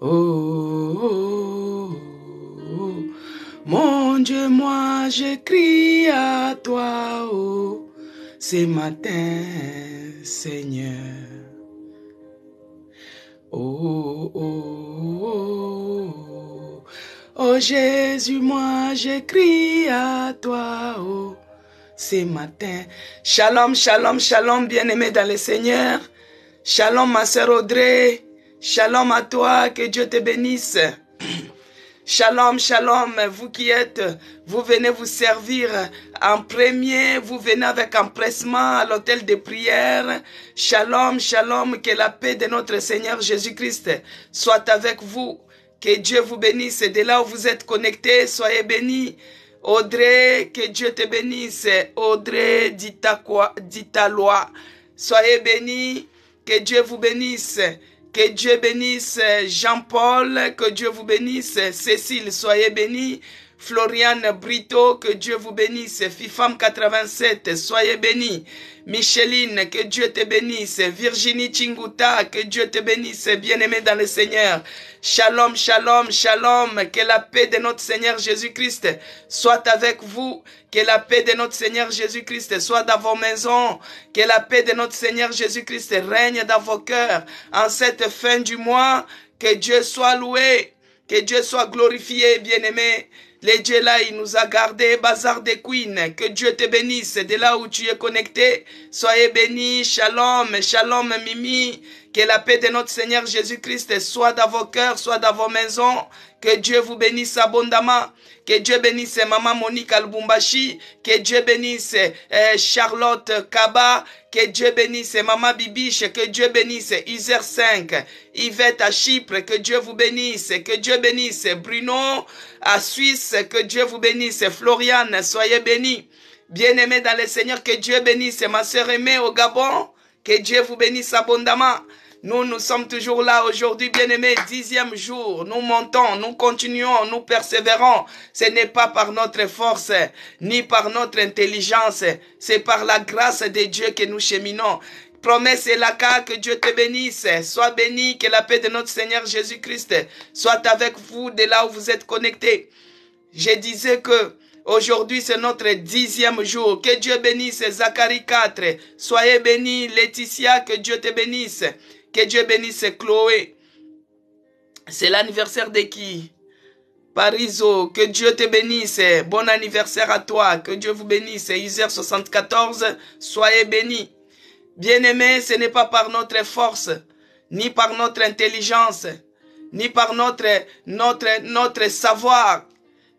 Oh, oh, oh. Mon Dieu, moi j'écris à toi, oh, ce matin, Seigneur. Oh, oh, oh, oh, Jésus, moi j'écris à toi, oh, ce matin. Shalom, shalom, shalom, bien-aimé dans le Seigneur. Shalom, ma sœur Audrey. Shalom à toi, que Dieu te bénisse. Shalom, shalom, vous qui êtes, vous venez vous servir en premier, vous venez avec empressement à l'hôtel de prière. Shalom, shalom, que la paix de notre Seigneur Jésus-Christ soit avec vous. Que Dieu vous bénisse. De là où vous êtes connectés, soyez bénis. Audrey, que Dieu te bénisse. Audrey d'Italois, soyez bénis. Que Dieu vous bénisse. Que Dieu bénisse Jean-Paul, que Dieu vous bénisse. Cécile, soyez bénis. Floriane Brito, que Dieu vous bénisse. Fifam 87, soyez bénis. Micheline, que Dieu te bénisse. Virginie Chinguta, que Dieu te bénisse. Bien-aimé dans le Seigneur. Shalom, shalom, shalom. Que la paix de notre Seigneur Jésus-Christ soit avec vous. Que la paix de notre Seigneur Jésus-Christ soit dans vos maisons. Que la paix de notre Seigneur Jésus-Christ règne dans vos cœurs. En cette fin du mois, que Dieu soit loué. Que Dieu soit glorifié, bien-aimé. Le Dieu là, il nous a gardé, Bazar des Queens. Que Dieu te bénisse. De là où tu es connecté, soyez bénis. Shalom, shalom, Mimi. Que la paix de notre Seigneur Jésus-Christ soit dans vos cœurs, soit dans vos maisons. Que Dieu vous bénisse abondamment. Que Dieu bénisse Maman Monique Albumbashi. Que Dieu bénisse Charlotte Kaba. Que Dieu bénisse Maman Bibiche. Que Dieu bénisse User 5. Yvette à Chypre. Que Dieu vous bénisse. Que Dieu bénisse Bruno à Suisse. Que Dieu vous bénisse. Floriane, soyez bénis. Bien-aimés dans le Seigneur, que Dieu bénisse ma sœur aimée au Gabon. Que Dieu vous bénisse abondamment. Nous sommes toujours là aujourd'hui, bien-aimés, 10e jour. Nous montons, nous continuons, nous persévérons. Ce n'est pas par notre force, ni par notre intelligence. C'est par la grâce de Dieu que nous cheminons. Promesse est là, que Dieu te bénisse. Sois béni, que la paix de notre Seigneur Jésus-Christ soit avec vous de là où vous êtes connectés. Je disais que aujourd'hui, c'est notre 10e jour. Que Dieu bénisse Zacharie 4. Soyez bénis Laetitia, que Dieu te bénisse. Que Dieu bénisse Chloé. C'est l'anniversaire de qui? Pariso, que Dieu te bénisse. Bon anniversaire à toi. Que Dieu vous bénisse. User 74, soyez bénis. Bien-aimés, ce n'est pas par notre force, ni par notre intelligence, ni par notre savoir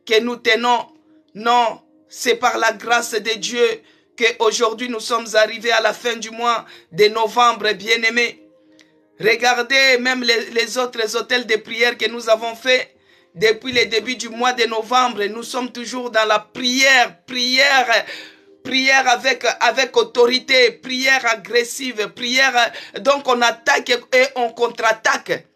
que nous tenons. Non, c'est par la grâce de Dieu qu'aujourd'hui nous sommes arrivés à la fin du mois de novembre, bien-aimés. Regardez même les autres hôtels de prière que nous avons fait depuis le début du mois de novembre. Nous sommes toujours dans la prière avec autorité, prière agressive, prière. Donc on attaque et on contre-attaque.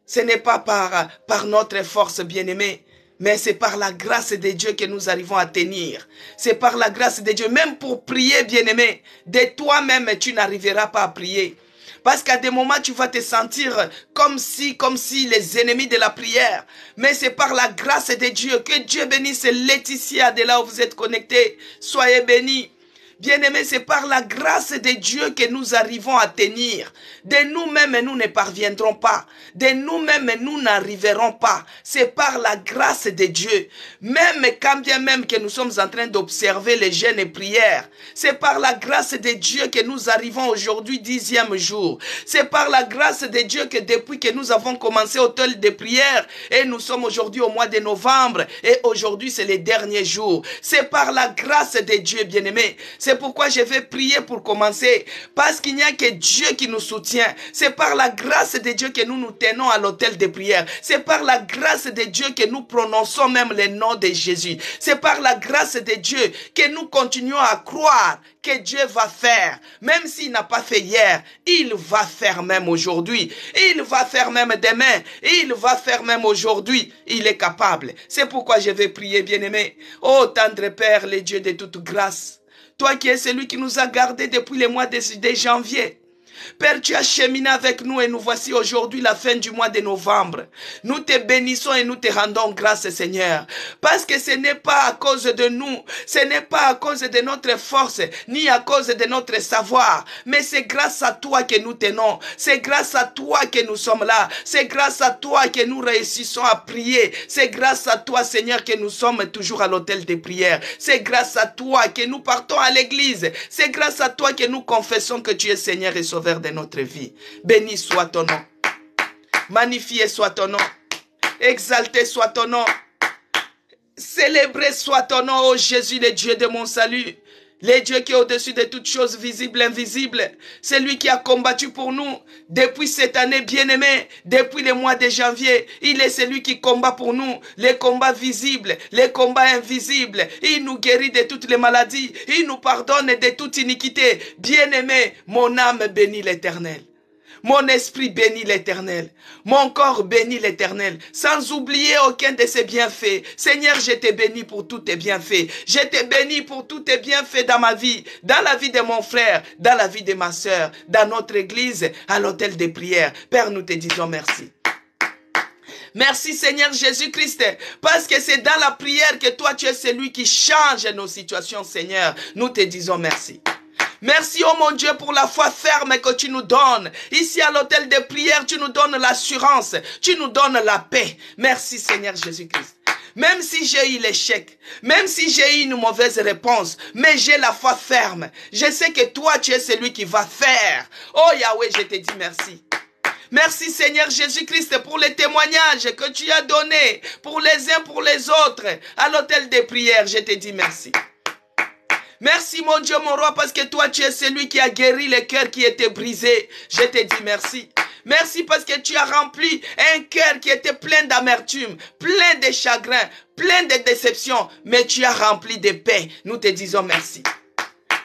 Ce n'est pas par notre force, bien-aimés, mais c'est par la grâce de Dieu que nous arrivons à tenir. C'est par la grâce de Dieu. Même pour prier, bien-aimé, de toi-même, tu n'arriveras pas à prier. Parce qu'à des moments, tu vas te sentir comme si les ennemis de la prière. Mais c'est par la grâce de Dieu. Que Dieu bénisse Laetitia de là où vous êtes connectés. Soyez bénis. Bien-aimés, c'est par la grâce de Dieu que nous arrivons à tenir. De nous-mêmes, nous ne parviendrons pas. De nous-mêmes, nous n'arriverons pas. C'est par la grâce de Dieu. Même quand bien même que nous sommes en train d'observer les jeûnes et prières, c'est par la grâce de Dieu que nous arrivons aujourd'hui 10e jour. C'est par la grâce de Dieu que depuis que nous avons commencé hôtel de prière et nous sommes aujourd'hui au mois de novembre et aujourd'hui c'est les derniers jours. C'est par la grâce de Dieu, bien-aimés. C'est pourquoi je vais prier pour commencer. Parce qu'il n'y a que Dieu qui nous soutient. C'est par la grâce de Dieu que nous nous tenons à l'hôtel de prière. C'est par la grâce de Dieu que nous prononçons même le nom de Jésus. C'est par la grâce de Dieu que nous continuons à croire que Dieu va faire. Même s'il n'a pas fait hier, il va faire même aujourd'hui. Il va faire même demain. Il va faire même aujourd'hui. Il est capable. C'est pourquoi je vais prier, bien-aimé. Ô tendre Père, le Dieu de toute grâce. Toi qui es celui qui nous a gardés depuis le mois de janvier. Père, tu as cheminé avec nous et nous voici aujourd'hui la fin du mois de novembre. Nous te bénissons et nous te rendons grâce, Seigneur. Parce que ce n'est pas à cause de nous, ce n'est pas à cause de notre force, ni à cause de notre savoir, mais c'est grâce à toi que nous tenons. C'est grâce à toi que nous sommes là. C'est grâce à toi que nous réussissons à prier. C'est grâce à toi, Seigneur, que nous sommes toujours à l'autel des prières. C'est grâce à toi que nous partons à l'église. C'est grâce à toi que nous confessons que tu es Seigneur et Sauveur de notre vie. Béni soit ton nom. Magnifié soit ton nom. Exalté soit ton nom. Célébré soit ton nom, ô Jésus, le Dieu de mon salut. Le Dieu qui est au-dessus de toutes choses visibles et invisibles. C'est lui qui a combattu pour nous depuis cette année bien-aimée, depuis le mois de janvier. Il est celui qui combat pour nous les combats visibles, les combats invisibles. Il nous guérit de toutes les maladies. Il nous pardonne de toute iniquité. Bien-aimé, mon âme bénit l'Éternel. Mon esprit bénit l'Éternel. Mon corps bénit l'Éternel. Sans oublier aucun de ses bienfaits. Seigneur, je te bénis pour tous tes bienfaits. Je te bénis pour tous tes bienfaits dans ma vie, dans la vie de mon frère, dans la vie de ma sœur, dans notre église, à l'autel des prières. Père, nous te disons merci. Merci Seigneur Jésus-Christ, parce que c'est dans la prière que toi tu es celui qui change nos situations, Seigneur. Nous te disons merci. Merci, oh mon Dieu, pour la foi ferme que tu nous donnes. Ici, à l'autel de prière, tu nous donnes l'assurance. Tu nous donnes la paix. Merci, Seigneur Jésus-Christ. Même si j'ai eu l'échec, même si j'ai eu une mauvaise réponse, mais j'ai la foi ferme. Je sais que toi, tu es celui qui va faire. Oh Yahweh, je te dis merci. Merci Seigneur Jésus-Christ pour les témoignages que tu as donnés pour les uns, pour les autres. À l'autel des prières, je te dis merci. Merci mon Dieu, mon roi, parce que toi tu es celui qui a guéri les cœurs qui étaient brisés. Je te dis merci. Merci parce que tu as rempli un cœur qui était plein d'amertume, plein de chagrin, plein de déception, mais tu as rempli de paix. Nous te disons merci.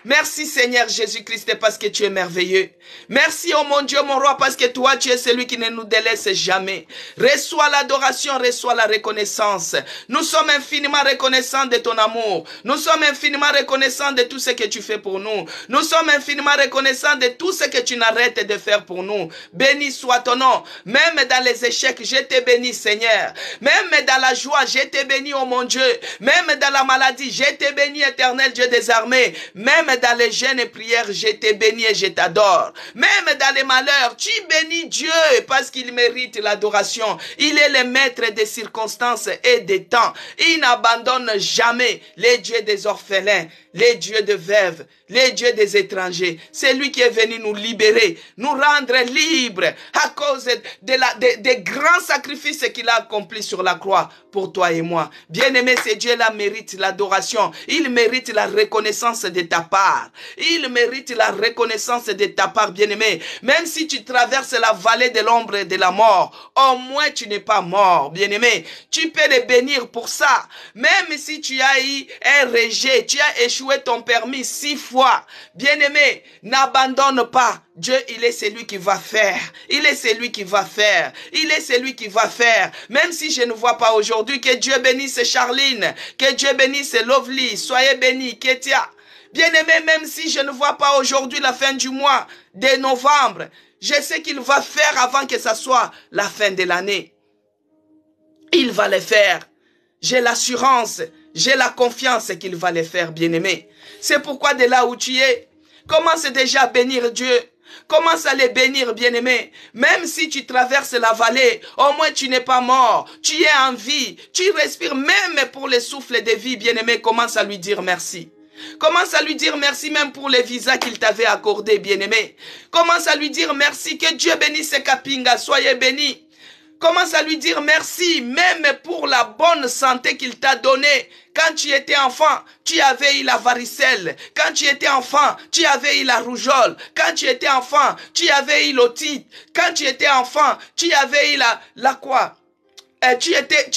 Merci Seigneur Jésus-Christ parce que tu es merveilleux. Merci oh mon Dieu mon roi parce que toi tu es celui qui ne nous délaisse jamais. Reçois l'adoration, reçois la reconnaissance. Nous sommes infiniment reconnaissants de ton amour. Nous sommes infiniment reconnaissants de tout ce que tu fais pour nous. Nous sommes infiniment reconnaissants de tout ce que tu n'arrêtes de faire pour nous. Béni soit ton nom. Même dans les échecs, je te bénis Seigneur. Même dans la joie, je te bénis oh mon Dieu. Même dans la maladie, je te bénis éternel Dieu des armées. Même dans les jeûnes et prières, je te bénis et je t'adore. Même dans les malheurs, tu bénis Dieu parce qu'il mérite l'adoration. Il est le maître des circonstances et des temps. Il n'abandonne jamais les dieux des orphelins, les dieux des veuves, les dieux des étrangers. C'est lui qui est venu nous libérer, nous rendre libres à cause des grands sacrifices qu'il a accomplis sur la croix pour toi et moi. Bien-aimé, ce Dieu-là mérite l'adoration. Il mérite la reconnaissance de ta part. Il mérite la reconnaissance de ta part, bien-aimé. Même si tu traverses la vallée de l'ombre et de la mort, au moins tu n'es pas mort, bien-aimé. Tu peux le bénir pour ça. Même si tu as eu un rejet, tu as échoué ton permis 6 fois, bien-aimé, n'abandonne pas. Dieu, il est celui qui va faire. Il est celui qui va faire. Il est celui qui va faire. Même si je ne vois pas aujourd'hui, que Dieu bénisse Charline, que Dieu bénisse Lovely, soyez bénis, Ketia. Bien-aimé, même si je ne vois pas aujourd'hui la fin du mois de novembre, je sais qu'il va faire avant que ça soit la fin de l'année. Il va le faire. J'ai l'assurance, j'ai la confiance qu'il va le faire, bien-aimé. C'est pourquoi de là où tu es, commence déjà à bénir Dieu. Commence à les bénir, bien-aimé. Même si tu traverses la vallée, au moins tu n'es pas mort. Tu es en vie. Tu respires même pour le souffle de vie, bien-aimé. Commence à lui dire merci. Commence à lui dire merci même pour les visas qu'il t'avait accordés, bien-aimé. Commence à lui dire merci. Que Dieu bénisse Kapinga. Soyez bénis. Commence à lui dire merci, même pour la bonne santé qu'il t'a donnée. Quand tu étais enfant, tu avais eu la varicelle. Quand tu étais enfant, tu avais eu la rougeole. Quand tu étais enfant, tu avais eu l'otite. Quand tu étais enfant, tu avais eu la quoi? Tu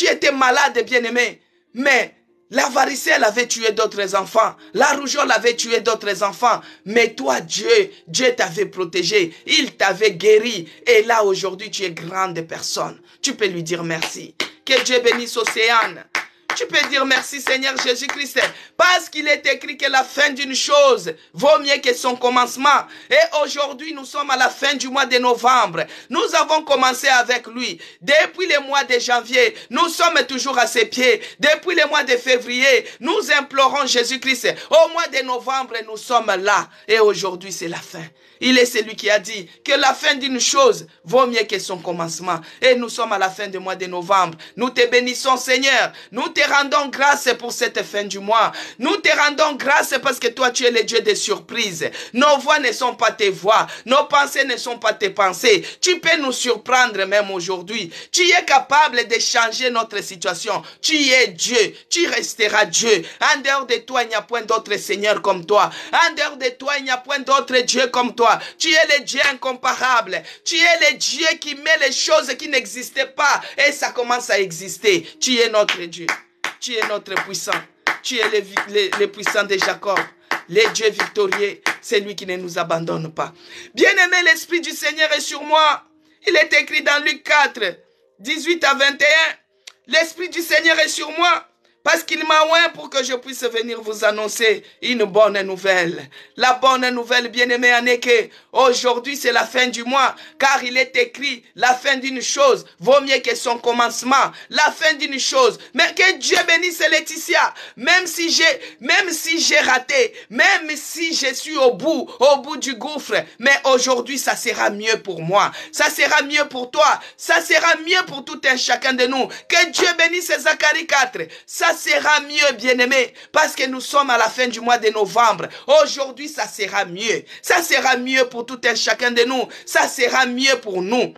étais malade, bien-aimé. Mais la varicelle avait tué d'autres enfants. La rougeole avait tué d'autres enfants. Mais toi, Dieu t'avait protégé. Il t'avait guéri. Et là, aujourd'hui, tu es grande personne. Tu peux lui dire merci. Que Dieu bénisse Océane. Tu peux dire merci Seigneur Jésus-Christ. Parce qu'il est écrit que la fin d'une chose vaut mieux que son commencement. Et aujourd'hui, nous sommes à la fin du mois de novembre. Nous avons commencé avec lui. Depuis le mois de janvier, nous sommes toujours à ses pieds. Depuis le mois de février, nous implorons Jésus-Christ. Au mois de novembre, nous sommes là. Et aujourd'hui, c'est la fin. Il est celui qui a dit que la fin d'une chose vaut mieux que son commencement. Et nous sommes à la fin du mois de novembre. Nous te bénissons, Seigneur. Nous te rendons grâce pour cette fin du mois. Nous te rendons grâce parce que toi, tu es le Dieu des surprises. Nos voix ne sont pas tes voix. Nos pensées ne sont pas tes pensées. Tu peux nous surprendre même aujourd'hui. Tu es capable de changer notre situation. Tu es Dieu. Tu resteras Dieu. En dehors de toi, il n'y a point d'autre Seigneur comme toi. En dehors de toi, il n'y a point d'autre Dieu comme toi. Tu es le Dieu incomparable. Tu es le Dieu qui met les choses qui n'existaient pas et ça commence à exister. Tu es notre Dieu. Tu es notre puissant. Tu es le puissant de Jacob. Le Dieu victorieux, c'est lui qui ne nous abandonne pas. Bien-aimé, l'Esprit du Seigneur est sur moi. Il est écrit dans Luc 4, 18 à 21. L'Esprit du Seigneur est sur moi. Parce qu'il m'a oint pour que je puisse venir vous annoncer une bonne nouvelle. La bonne nouvelle, bien-aimé, en est que aujourd'hui c'est la fin du mois, car il est écrit la fin d'une chose vaut mieux que son commencement. La fin d'une chose. Mais que Dieu bénisse Laetitia. Même si j'ai raté, même si je suis au bout du gouffre, mais aujourd'hui ça sera mieux pour moi. Ça sera mieux pour toi. Ça sera mieux pour tout un chacun de nous. Que Dieu bénisse Zacharie 4. Ça sera mieux, bien-aimé, parce que nous sommes à la fin du mois de novembre. Aujourd'hui, ça sera mieux. Ça sera mieux pour tout un chacun de nous. Ça sera mieux pour nous.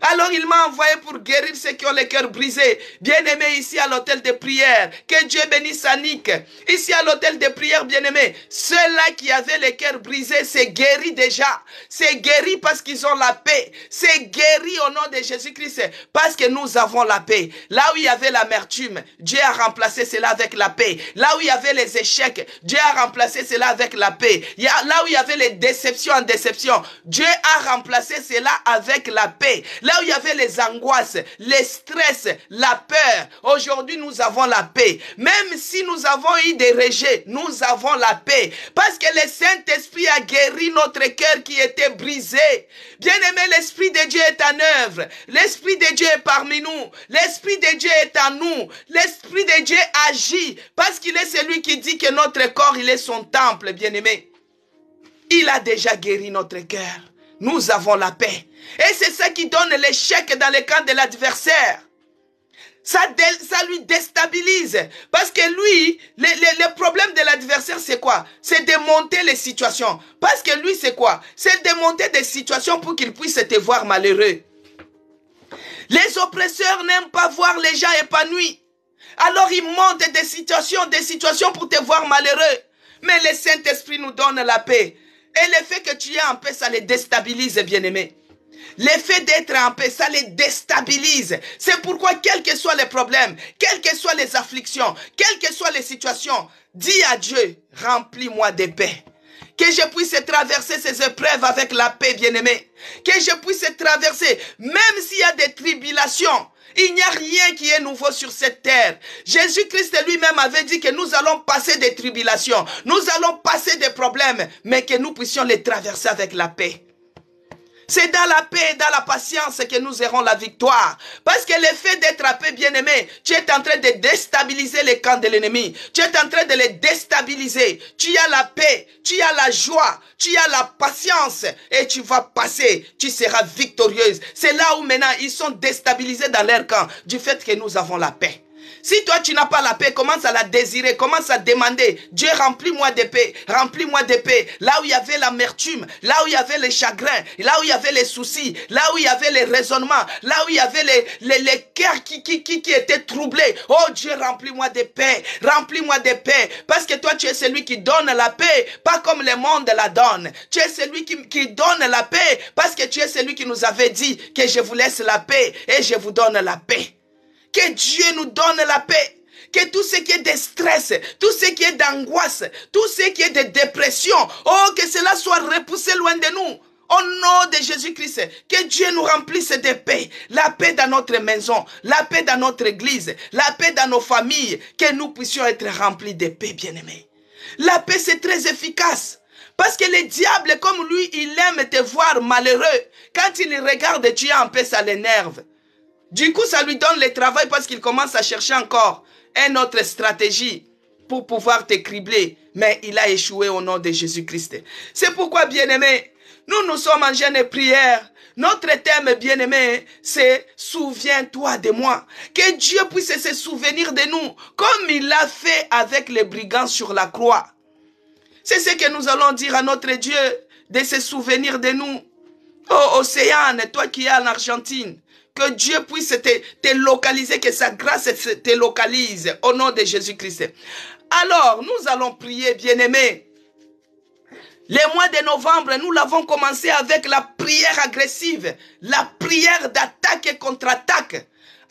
Alors il m'a envoyé pour guérir ceux qui ont le cœur brisé. Bien-aimé, ici à l'hôtel de prière, que Dieu bénisse Annick. Ici à l'hôtel de prière, bien-aimé, ceux-là qui avaient le cœur brisé, c'est guéri déjà. C'est guéri parce qu'ils ont la paix. C'est guéri au nom de Jésus-Christ parce que nous avons la paix. Là où il y avait l'amertume, Dieu a remplacé cela avec la paix. Là où il y avait les échecs, Dieu a remplacé cela avec la paix. Là où il y avait les déceptions en déception, Dieu a remplacé cela avec la paix. Là où il y avait les angoisses, les stress, la peur, aujourd'hui nous avons la paix. Même si nous avons eu des rejets, nous avons la paix. Parce que le Saint-Esprit a guéri notre cœur qui était brisé. Bien-aimé, l'Esprit de Dieu est en œuvre. L'Esprit de Dieu est parmi nous. L'Esprit de Dieu est en nous. L'Esprit de Dieu agit. Parce qu'il est celui qui dit que notre corps, il est son temple, bien-aimé. Il a déjà guéri notre cœur. Nous avons la paix. Et c'est ça qui donne l'échec dans le camp de l'adversaire. Ça lui déstabilise. Parce que lui, le problème de l'adversaire, c'est quoi? C'est de monter les situations. Parce que lui, c'est quoi? C'est de monter des situations pour qu'il puisse te voir malheureux. Les oppresseurs n'aiment pas voir les gens épanouis. Alors ils montent des situations pour te voir malheureux. Mais le Saint-Esprit nous donne la paix. Et le fait que tu es en paix, ça les déstabilise, bien-aimés. Le fait d'être en paix, ça les déstabilise. C'est pourquoi, quels que soient les problèmes, quelles que soient les afflictions, quelles que soient les situations, dis à Dieu, remplis-moi de paix. Que je puisse traverser ces épreuves avec la paix, bien-aimé. Que je puisse traverser, même s'il y a des tribulations. Il n'y a rien qui est nouveau sur cette terre. Jésus-Christ lui-même avait dit que nous allons passer des tribulations. Nous allons passer des problèmes, mais que nous puissions les traverser avec la paix. C'est dans la paix et dans la patience que nous aurons la victoire. Parce que le fait d'être en paix, bien-aimé, tu es en train de déstabiliser les camps de l'ennemi. Tu es en train de les déstabiliser. Tu as la paix, tu as la joie, tu as la patience et tu vas passer. Tu seras victorieuse. C'est là où maintenant ils sont déstabilisés dans leur camp du fait que nous avons la paix. Si toi tu n'as pas la paix, commence à la désirer, commence à demander, Dieu remplis-moi de paix, remplis-moi de paix. Là où il y avait l'amertume, là où il y avait les chagrins, là où il y avait les soucis, là où il y avait les raisonnements, là où il y avait les cœurs qui étaient troublés. Oh Dieu, remplis-moi de paix, remplis-moi de paix. Parce que toi tu es celui qui donne la paix, pas comme le monde la donne. Tu es celui qui donne la paix, parce que tu es celui qui nous avait dit que je vous laisse la paix et je vous donne la paix. Que Dieu nous donne la paix. Que tout ce qui est de stress, tout ce qui est d'angoisse, tout ce qui est de dépression, oh, que cela soit repoussé loin de nous. Au nom de Jésus-Christ, que Dieu nous remplisse de paix. La paix dans notre maison, la paix dans notre église, la paix dans nos familles. Que nous puissions être remplis de paix, bien-aimés. La paix, c'est très efficace. Parce que le diable, comme lui, il aime te voir malheureux. Quand il regarde Dieu en paix, ça l'énerve. Du coup, ça lui donne le travail parce qu'il commence à chercher encore une autre stratégie pour pouvoir te cribler. Mais il a échoué au nom de Jésus-Christ. C'est pourquoi, bien-aimés, nous sommes en jeûne et prière. Notre thème, bien-aimé, c'est « Souviens-toi de moi ». Que Dieu puisse se souvenir de nous, comme il l'a fait avec les brigands sur la croix. C'est ce que nous allons dire à notre Dieu, de se souvenir de nous. Oh, Océane, toi qui es en Argentine, que Dieu puisse te localiser, que sa grâce te localise au nom de Jésus-Christ. Alors, nous allons prier, bien-aimés. Le mois de novembre, nous l'avons commencé avec la prière agressive, la prière d'attaque et contre-attaque.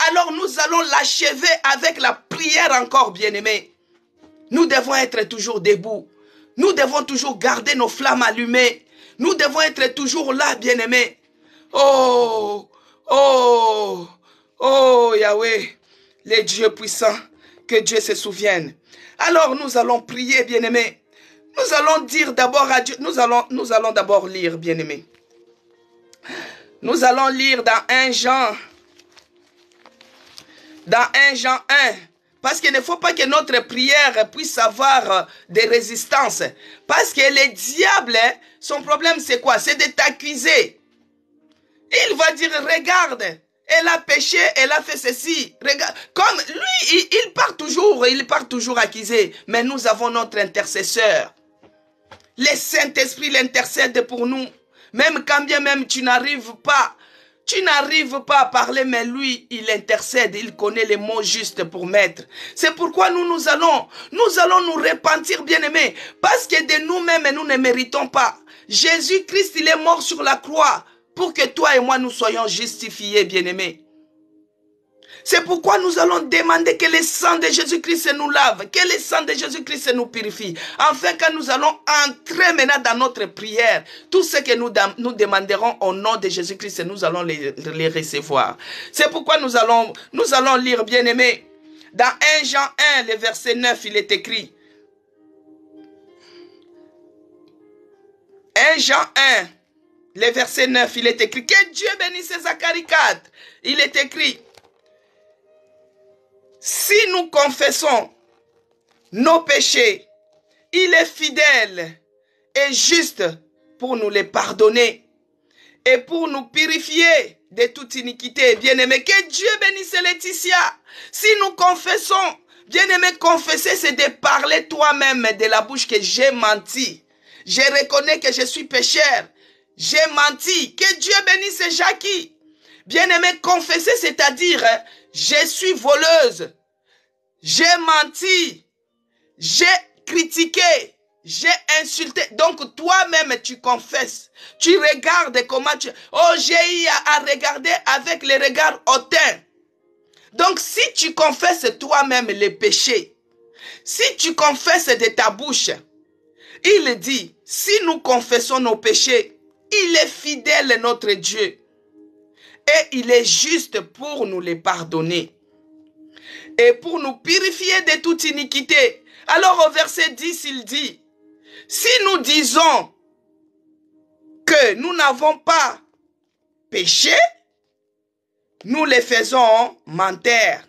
Alors, nous allons l'achever avec la prière encore, bien-aimés. Nous devons être toujours debout. Nous devons toujours garder nos flammes allumées. Nous devons être toujours là, bien-aimés. Oh, oh, oh, Yahweh, le Dieu puissant, que Dieu se souvienne. Alors, nous allons prier, bien-aimés. Nous allons dire d'abord à Dieu, nous allons d'abord lire, bien-aimés. Nous allons lire dans 1 Jean. Dans 1 Jean 1. Parce qu'il ne faut pas que notre prière puisse avoir des résistances. Parce que le diable, son problème c'est quoi? C'est de t'accuser. Il va dire, regarde, elle a péché, elle a fait ceci. Regarde. Comme lui, il part toujours accuser. Mais nous avons notre intercesseur. Le Saint-Esprit l'intercède pour nous. Même quand bien même tu n'arrives pas à parler, mais lui, il intercède, il connaît les mots justes pour mettre. C'est pourquoi nous allons nous repentir, bien-aimés, parce que de nous-mêmes, nous ne méritons pas. Jésus-Christ, il est mort sur la croix pour que toi et moi, nous soyons justifiés, bien-aimés. C'est pourquoi nous allons demander que le sang de Jésus-Christ nous lave, que le sang de Jésus-Christ nous purifie. Enfin, quand nous allons entrer maintenant dans notre prière, tout ce que nous demanderons au nom de Jésus-Christ, nous allons les recevoir. C'est pourquoi nous allons lire, bien-aimés, dans 1 Jean 1, le verset 9, il est écrit. 1 Jean 1, le verset 9, il est écrit. Que Dieu bénisse Zacharie 4. Il est écrit. Si nous confessons nos péchés, il est fidèle et juste pour nous les pardonner et pour nous purifier de toute iniquité. Bien-aimé, que Dieu bénisse Laetitia. Si nous confessons, bien-aimé, confesser, c'est de parler toi-même de la bouche que j'ai menti. Je reconnais que je suis pécheur. J'ai menti. Que Dieu bénisse Jackie. Bien-aimé, confesser, c'est-à-dire, je suis voleuse. J'ai menti. J'ai critiqué. J'ai insulté. Donc, toi-même, tu confesses. Tu regardes comment tu... Oh, j'ai eu à regarder avec les regards hautains. Donc, si tu confesses toi-même les péchés, si tu confesses de ta bouche, il dit, si nous confessons nos péchés, il est fidèle, notre Dieu. Et il est juste pour nous les pardonner. Et pour nous purifier de toute iniquité. Alors au verset 10, il dit, si nous disons que nous n'avons pas péché, nous les faisons mentir.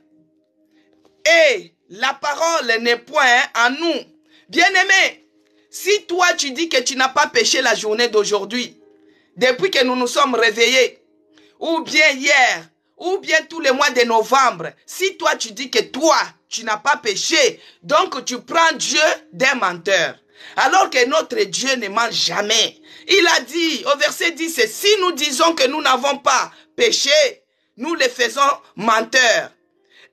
Et la parole n'est point en nous. Bien-aimé, si toi tu dis que tu n'as pas péché la journée d'aujourd'hui, depuis que nous nous sommes réveillés, ou bien hier, ou bien tous les mois de novembre, si toi tu dis que toi, tu n'as pas péché, donc tu prends Dieu d'un menteur. Alors que notre Dieu ne ment jamais. Il a dit au verset 10, si nous disons que nous n'avons pas péché, nous les faisons menteurs.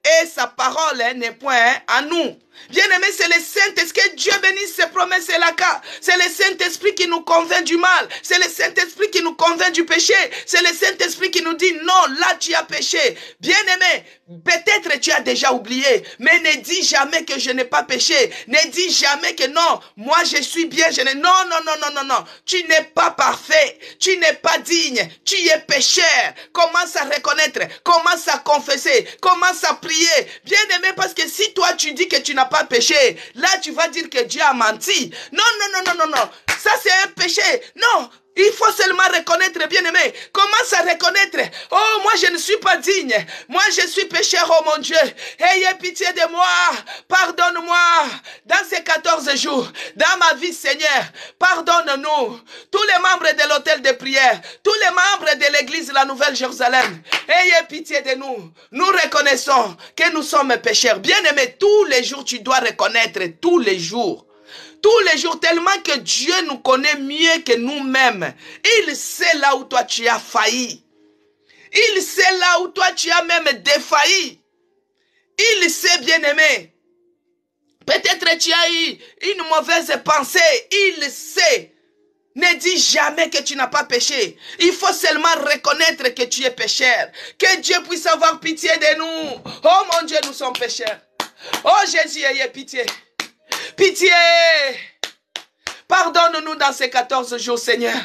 et sa parole n'est point à nous. Bien-aimé, c'est le Saint-Esprit, que Dieu bénisse ses promesses et la cas. C'est le Saint-Esprit qui nous convainc du mal. C'est le Saint-Esprit qui nous convainc du péché. C'est le Saint-Esprit qui nous dit non, là tu as péché. Bien-aimé, peut-être tu as déjà oublié, mais ne dis jamais que je n'ai pas péché. Ne dis jamais que non, moi je suis bien. Non, non, non, non, non, non. Tu n'es pas parfait. Tu n'es pas digne. Tu es pécheur. Commence à reconnaître. Commence à confesser. Commence à prier. Bien-aimé, parce que si toi tu dis que tu n'as pas péché, là tu vas dire que Dieu a menti. Non, non, non, non, non, non. Ça c'est un péché. Non. Il faut seulement reconnaître, bien-aimé. Commence à reconnaître. Oh, moi, je ne suis pas digne. Moi, je suis pécheur, oh mon Dieu. Ayez pitié de moi. Pardonne-moi. Dans ces 14 jours, dans ma vie, Seigneur, pardonne-nous. Tous les membres de l'hôtel de prière, tous les membres de l'église de la Nouvelle Jérusalem, ayez pitié de nous. Nous reconnaissons que nous sommes pécheurs. Bien-aimé, tous les jours, tu dois reconnaître, tous les jours. Tous les jours, tellement que Dieu nous connaît mieux que nous-mêmes. Il sait là où toi tu as failli. Il sait là où toi tu as même défailli. Il sait, bien-aimé. Peut-être tu as eu une mauvaise pensée. Il sait. Ne dis jamais que tu n'as pas péché. Il faut seulement reconnaître que tu es pécheur. Que Dieu puisse avoir pitié de nous. Oh mon Dieu, nous sommes pécheurs. Oh Jésus, ayez pitié. Pitié. Pardonne-nous dans ces 14 jours, Seigneur.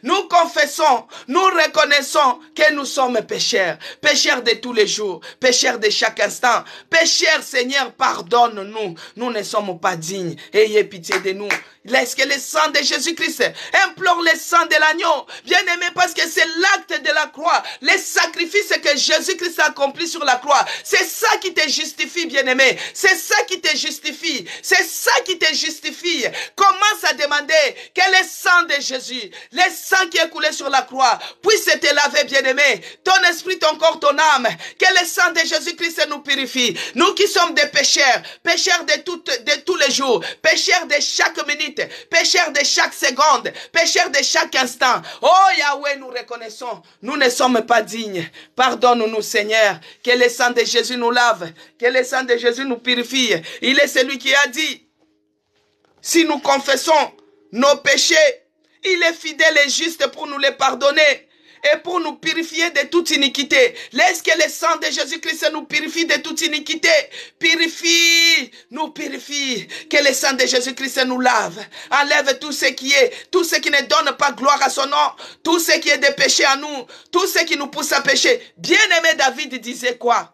Nous confessons, nous reconnaissons que nous sommes pécheurs. Pécheurs de tous les jours, pécheurs de chaque instant. Pécheurs, Seigneur, pardonne-nous. Nous ne sommes pas dignes. Ayez pitié de nous. Laisse que le sang de Jésus-Christ implore le sang de l'agneau. Bien-aimé, parce que c'est l'acte de la croix. Les sacrifices que Jésus-Christ a accomplis sur la croix. C'est ça qui te justifie, bien-aimé. C'est ça qui te justifie. C'est ça qui te justifie. Commence à demander que le sang de Jésus, le sang qui est coulé sur la croix, puisse te laver, bien-aimé. Ton esprit, ton corps, ton âme. Que le sang de Jésus-Christ nous purifie. Nous qui sommes des pécheurs, pécheurs de tous les jours, pécheurs de chaque minute, pécheurs de chaque seconde, pécheurs de chaque instant. Oh Yahweh, nous reconnaissons, nous ne sommes pas dignes. Pardonne-nous, Seigneur, que le sang de Jésus nous lave, que le sang de Jésus nous purifie. Il est celui qui a dit, si nous confessons nos péchés, il est fidèle et juste pour nous les pardonner et pour nous purifier de toute iniquité. Laisse que le sang de Jésus-Christ nous purifie de toute iniquité. Purifie, nous purifie. Que le sang de Jésus-Christ nous lave. Enlève tout ce qui est, tout ce qui ne donne pas gloire à son nom. Tout ce qui est des péchés à nous. Tout ce qui nous pousse à pécher. Bien-aimé David disait quoi?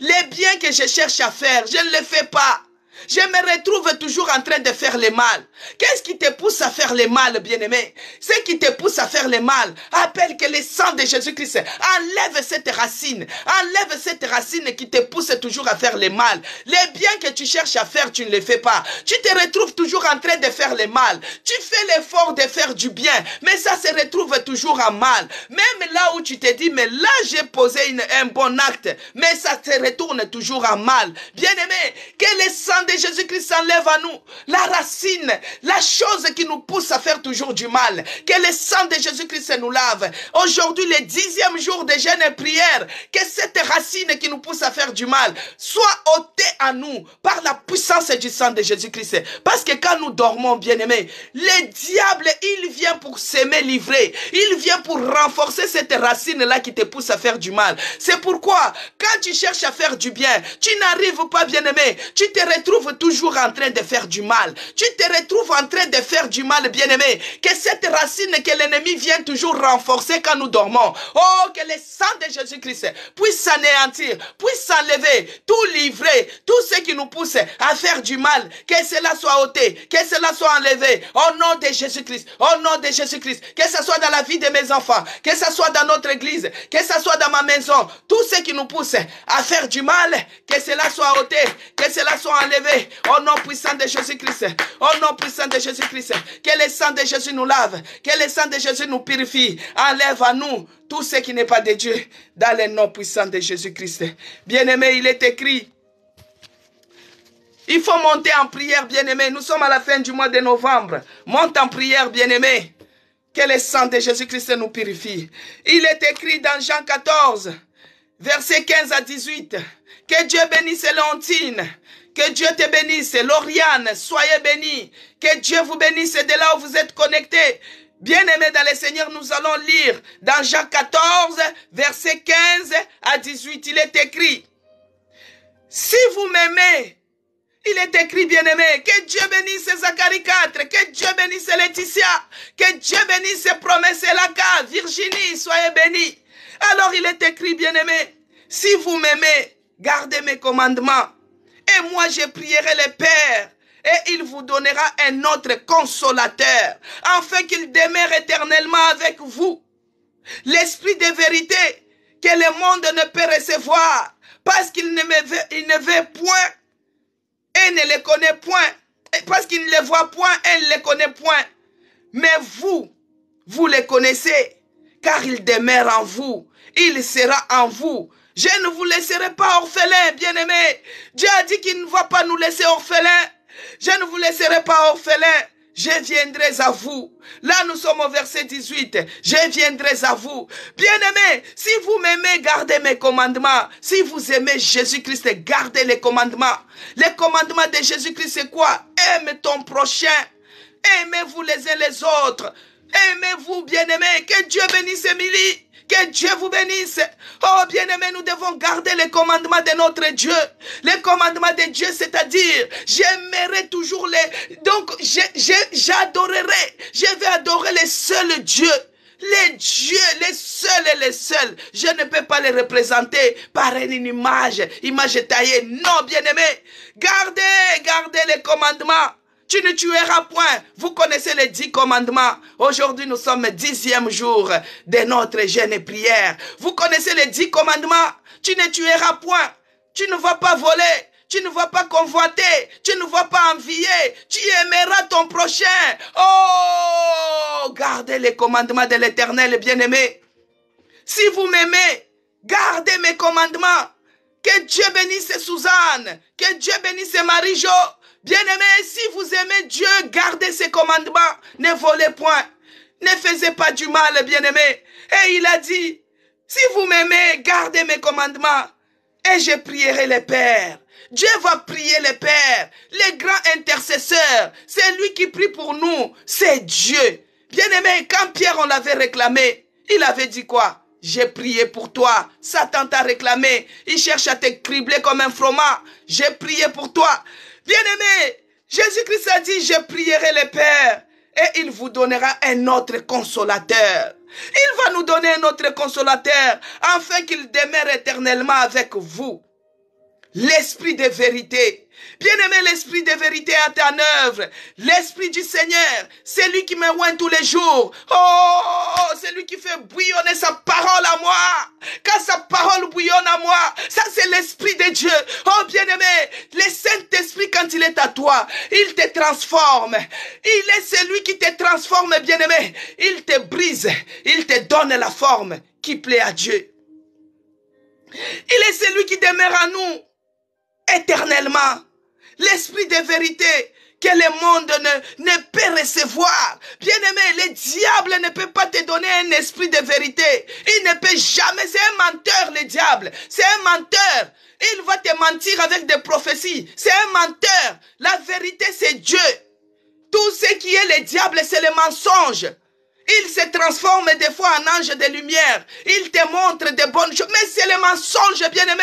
Les biens que je cherche à faire, je ne les fais pas. Je me retrouve toujours en train de faire le mal. Qu'est-ce qui te pousse à faire le mal, bien-aimé? Ce qui te pousse à faire le mal, appelle que le sang de Jésus-Christ enlève cette racine. Enlève cette racine qui te pousse toujours à faire le mal. Les biens que tu cherches à faire, tu ne les fais pas. Tu te retrouves toujours en train de faire le mal. Tu fais l'effort de faire du bien, mais ça se retrouve toujours en mal. Même là où tu te dis, mais là j'ai posé un bon acte, mais ça se retourne toujours en mal. Bien-aimé, que le sang de Jésus-Christ enlève à nous la racine, la chose qui nous pousse à faire toujours du mal. Que le sang de Jésus-Christ nous lave. Aujourd'hui, le 10e jour de jeûne et prière, que cette racine qui nous pousse à faire du mal soit ôtée à nous par la puissance du sang de Jésus-Christ. Parce que quand nous dormons, bien-aimés, le diable, il vient pour s'aimer livrer. Il vient pour renforcer cette racine-là qui te pousse à faire du mal. C'est pourquoi, quand tu cherches à faire du bien, tu n'arrives pas, bien-aimé. Tu te retrouves toujours en train de faire du mal. Tu te retrouves en train de faire du mal, bien-aimé. Que cette racine que l'ennemi vient toujours renforcer quand nous dormons. Oh, que le sang de Jésus-Christ puisse s'anéantir, puisse s'enlever, tout livrer, tout ce qui nous pousse à faire du mal. Que cela soit ôté, que cela soit enlevé. Au nom de Jésus-Christ, au nom de Jésus-Christ. Que ce soit dans la vie de mes enfants, que ce soit dans notre église, que ce soit dans ma maison. Tout ce qui nous pousse à faire du mal, que cela soit ôté, que cela soit enlevé. Au nom puissant de Jésus-Christ. Au nom puissant de Jésus-Christ. Que le sang de Jésus nous lave. Que le sang de Jésus nous purifie. Enlève à nous tout ce qui n'est pas de Dieu. Dans le nom puissant de Jésus-Christ. Bien-aimé, il est écrit. Il faut monter en prière, bien-aimé. Nous sommes à la fin du mois de novembre. Monte en prière, bien-aimé. Que le sang de Jésus-Christ nous purifie. Il est écrit dans Jean 14, versets 15 à 18. Que Dieu bénisse Léontine. Que Dieu te bénisse. Lauriane, soyez bénis. Que Dieu vous bénisse de là où vous êtes connectés. Bien-aimés dans le Seigneur, nous allons lire dans Jean 14, versets 15 à 18. Il est écrit, si vous m'aimez, il est écrit, bien-aimé, que Dieu bénisse Zacharie 4, que Dieu bénisse Laetitia, que Dieu bénisse Promesse Elaka, Virginie, soyez bénis. Alors il est écrit, bien-aimé, si vous m'aimez, gardez mes commandements. Et moi je prierai le Père, et il vous donnera un autre consolateur, afin qu'il demeure éternellement avec vous. L'esprit de vérité que le monde ne peut recevoir, parce qu'il ne veut point, et ne le connaît point, parce qu'il ne le voit point, et ne le connaît point. Mais vous le connaissez, car il demeure en vous, il sera en vous. Je ne vous laisserai pas orphelins, bien-aimés. Dieu a dit qu'il ne va pas nous laisser orphelins. Je ne vous laisserai pas orphelins. Je viendrai à vous. Là, nous sommes au verset 18. Je viendrai à vous. Bien-aimés, si vous m'aimez, gardez mes commandements. Si vous aimez Jésus-Christ, gardez les commandements. Les commandements de Jésus-Christ, c'est quoi? Aime ton prochain. Aimez-vous les uns les autres. Aimez-vous, bien-aimés. Que Dieu bénisse Émilie. Que Dieu vous bénisse. Oh, bien-aimés, nous devons garder les commandements de notre Dieu. Les commandements de Dieu, c'est-à-dire, j'aimerai toujours les... Donc, j'adorerai. Je vais adorer les seuls dieux. Les dieux, les seuls et les seuls. Je ne peux pas les représenter par une image taillée. Non, bien-aimés. Gardez les commandements. Tu ne tueras point. Vous connaissez les 10 commandements. Aujourd'hui, nous sommes 10e jour de notre jeûne et prière. Vous connaissez les 10 commandements. Tu ne tueras point. Tu ne vas pas voler. Tu ne vas pas convoiter. Tu ne vas pas envier. Tu aimeras ton prochain. Oh, gardez les commandements de l'Éternel, bien-aimé. Si vous m'aimez, gardez mes commandements. Que Dieu bénisse Suzanne. Que Dieu bénisse Marie-Jo. Bien-aimés, si vous aimez Dieu, gardez ses commandements. Ne volez point. Ne faisez pas du mal, bien-aimés. Et il a dit, si vous m'aimez, gardez mes commandements. Et je prierai le Père. Dieu va prier le Père. Le grand intercesseur, c'est lui qui prie pour nous. C'est Dieu. Bien-aimés, quand Pierre, on l'avait réclamé, il avait dit quoi? J'ai prié pour toi. Satan t'a réclamé. Il cherche à te cribler comme un froment. J'ai prié pour toi. Bien-aimé, Jésus-Christ a dit, je prierai le Père et il vous donnera un autre consolateur. Il va nous donner un autre consolateur afin qu'il demeure éternellement avec vous. L'esprit de vérité. Bien-aimé, l'esprit de vérité est en œuvre. L'esprit du Seigneur, c'est lui qui me oint tous les jours. Oh, c'est lui qui fait bouillonner sa parole à moi. Quand sa parole bouillonne à moi, ça c'est l'esprit de Dieu. Oh, bien-aimé, le Saint-Esprit, quand il est à toi, il te transforme. Il est celui qui te transforme, bien-aimé. Il te brise, il te donne la forme qui plaît à Dieu. Il est celui qui demeure en nous éternellement. L'esprit de vérité que le monde ne peut recevoir. Bien-aimé, le diable ne peut pas te donner un esprit de vérité. Il ne peut jamais. C'est un menteur, le diable. C'est un menteur. Il va te mentir avec des prophéties. C'est un menteur. La vérité, c'est Dieu. Tout ce qui est le diable, c'est le mensonge. Il se transforme des fois en ange de lumière. Il te montre de bonnes choses. Mais c'est le mensonge, bien-aimé.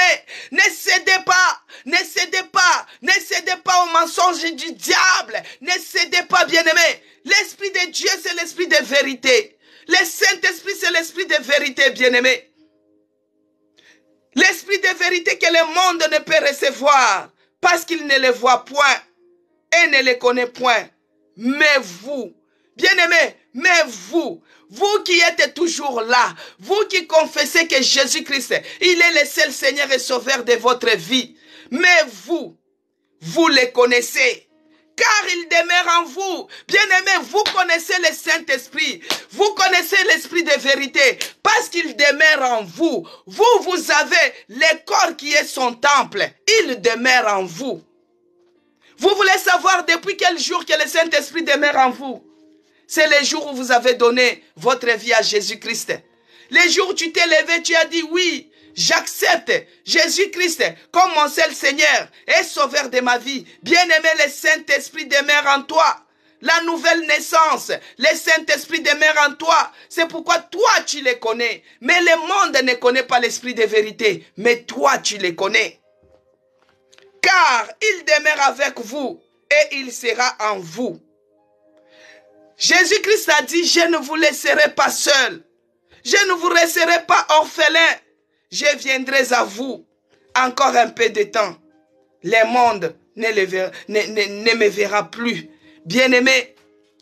Ne cédez pas. Ne cédez pas. Ne cédez pas au mensonge du diable. Ne cédez pas, bien-aimé. L'esprit de Dieu, c'est l'esprit de vérité. Le Saint-Esprit, c'est l'esprit de vérité, bien-aimé. L'esprit de vérité que le monde ne peut recevoir parce qu'il ne le voit point et ne le connaît point. Mais vous, bien-aimés, mais vous qui êtes toujours là, vous qui confessez que Jésus-Christ, il est le seul Seigneur et Sauveur de votre vie, mais vous le connaissez, car il demeure en vous. Bien-aimés, vous connaissez le Saint-Esprit, vous connaissez l'Esprit de vérité, parce qu'il demeure en vous. Vous avez le corps qui est son temple, il demeure en vous. Vous voulez savoir depuis quel jour que le Saint-Esprit demeure en vous? C'est le jour où vous avez donné votre vie à Jésus-Christ. Le jour où tu t'es levé, tu as dit oui, J'accepte Jésus-Christ comme mon seul Seigneur et Sauveur de ma vie. Bien-aimé, le Saint-Esprit demeure en toi. La nouvelle naissance, le Saint-Esprit demeure en toi. C'est pourquoi toi, tu les connais. Mais le monde ne connaît pas l'Esprit de vérité. Mais toi, tu les connais. Car il demeure avec vous et il sera en vous. Jésus-Christ a dit, je ne vous laisserai pas seul. Je ne vous laisserai pas orphelin. Je viendrai à vous encore un peu de temps. Le monde ne me verra plus. Bien-aimé,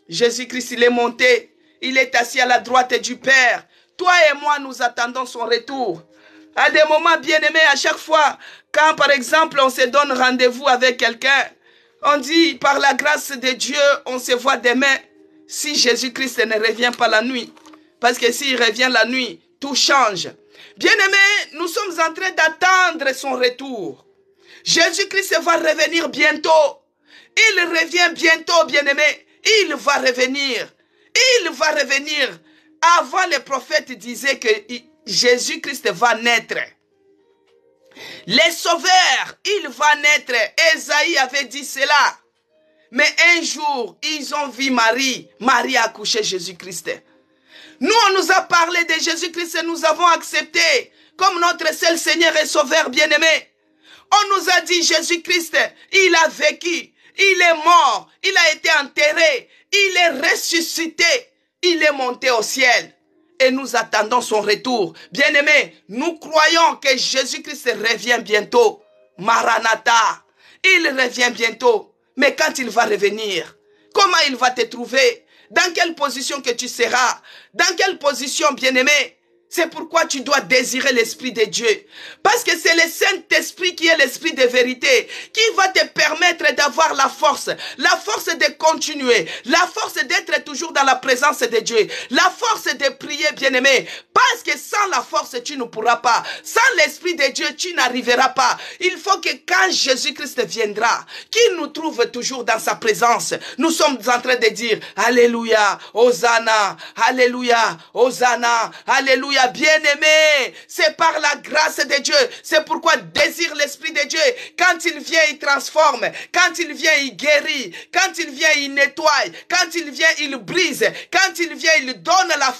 Jésus-Christ, il est monté. Il est assis à la droite du Père. Toi et moi, nous attendons son retour. À des moments, bien-aimés, à chaque fois, quand par exemple, on se donne rendez-vous avec quelqu'un, on dit, par la grâce de Dieu, on se voit demain. Si Jésus-Christ ne revient pas la nuit. Parce que s'il revient la nuit, tout change. Bien-aimés, nous sommes en train d'attendre son retour. Jésus-Christ va revenir bientôt. Il revient bientôt, bien-aimés. Il va revenir. Il va revenir. Avant, les prophètes disaient que Jésus-Christ va naître. Les sauveurs, il va naître. Ésaïe avait dit cela. Mais un jour, ils ont vu Marie. Marie a accouché Jésus-Christ. Nous, on nous a parlé de Jésus-Christ et nous avons accepté comme notre seul Seigneur et Sauveur bien-aimé. On nous a dit Jésus-Christ, il a vécu, il est mort, il a été enterré, il est ressuscité, il est monté au ciel. Et nous attendons son retour. Bien-aimé, nous croyons que Jésus-Christ revient bientôt. Maranatha, il revient bientôt. Mais quand il va revenir, comment il va te trouver? Dans quelle position que tu seras? Dans quelle position, bien-aimé? C'est pourquoi tu dois désirer l'Esprit de Dieu. Parce que c'est le Saint-Esprit qui est l'Esprit de vérité, qui va te permettre d'avoir la force de continuer, la force d'être toujours dans la présence de Dieu, la force de prier, bien-aimé. Parce que sans la force, tu ne pourras pas. Sans l'Esprit de Dieu, tu n'arriveras pas. Il faut que quand Jésus-Christ viendra, qu'il nous trouve toujours dans sa présence. Nous sommes en train de dire, Alléluia, Hosanna, Alléluia, Hosanna, Alléluia. Bien-aimé, c'est par la grâce de Dieu. C'est pourquoi désire l'Esprit de Dieu. Quand il vient, il transforme. Quand il vient, il guérit. Quand il vient, il nettoie. Quand il vient, il brise. Quand il vient, il donne la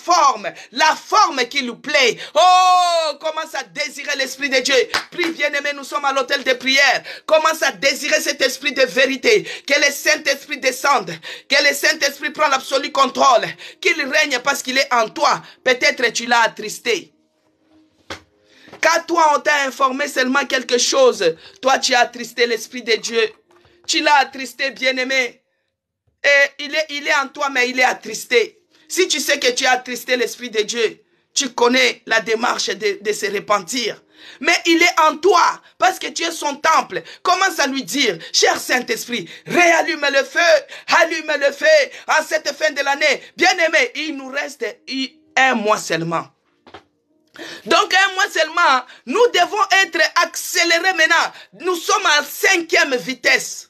forme qui lui plaît. Oh, commence à désirer l'Esprit de Dieu. Prie, bien-aimé, nous sommes à l'hôtel de prière. Commence à désirer cet esprit de vérité. Que le Saint-Esprit descende. Que le Saint-Esprit prenne l'absolu contrôle. Qu'il règne parce qu'il est en toi. Peut-être tu l'as attristé. Quand toi on t'a informé seulement quelque chose, toi tu as attristé l'Esprit de Dieu. Tu l'as attristé, bien-aimé. Et il est en toi, mais il est attristé. Si tu sais que tu as attristé l'Esprit de Dieu, tu connais la démarche de se repentir. Mais il est en toi, parce que tu es son temple. Commence à lui dire, cher Saint-Esprit, réallume le feu, allume le feu en cette fin de l'année. Bien-aimé, il nous reste un mois seulement. Donc un mois seulement, nous devons être accélérés maintenant. Nous sommes à 5e vitesse.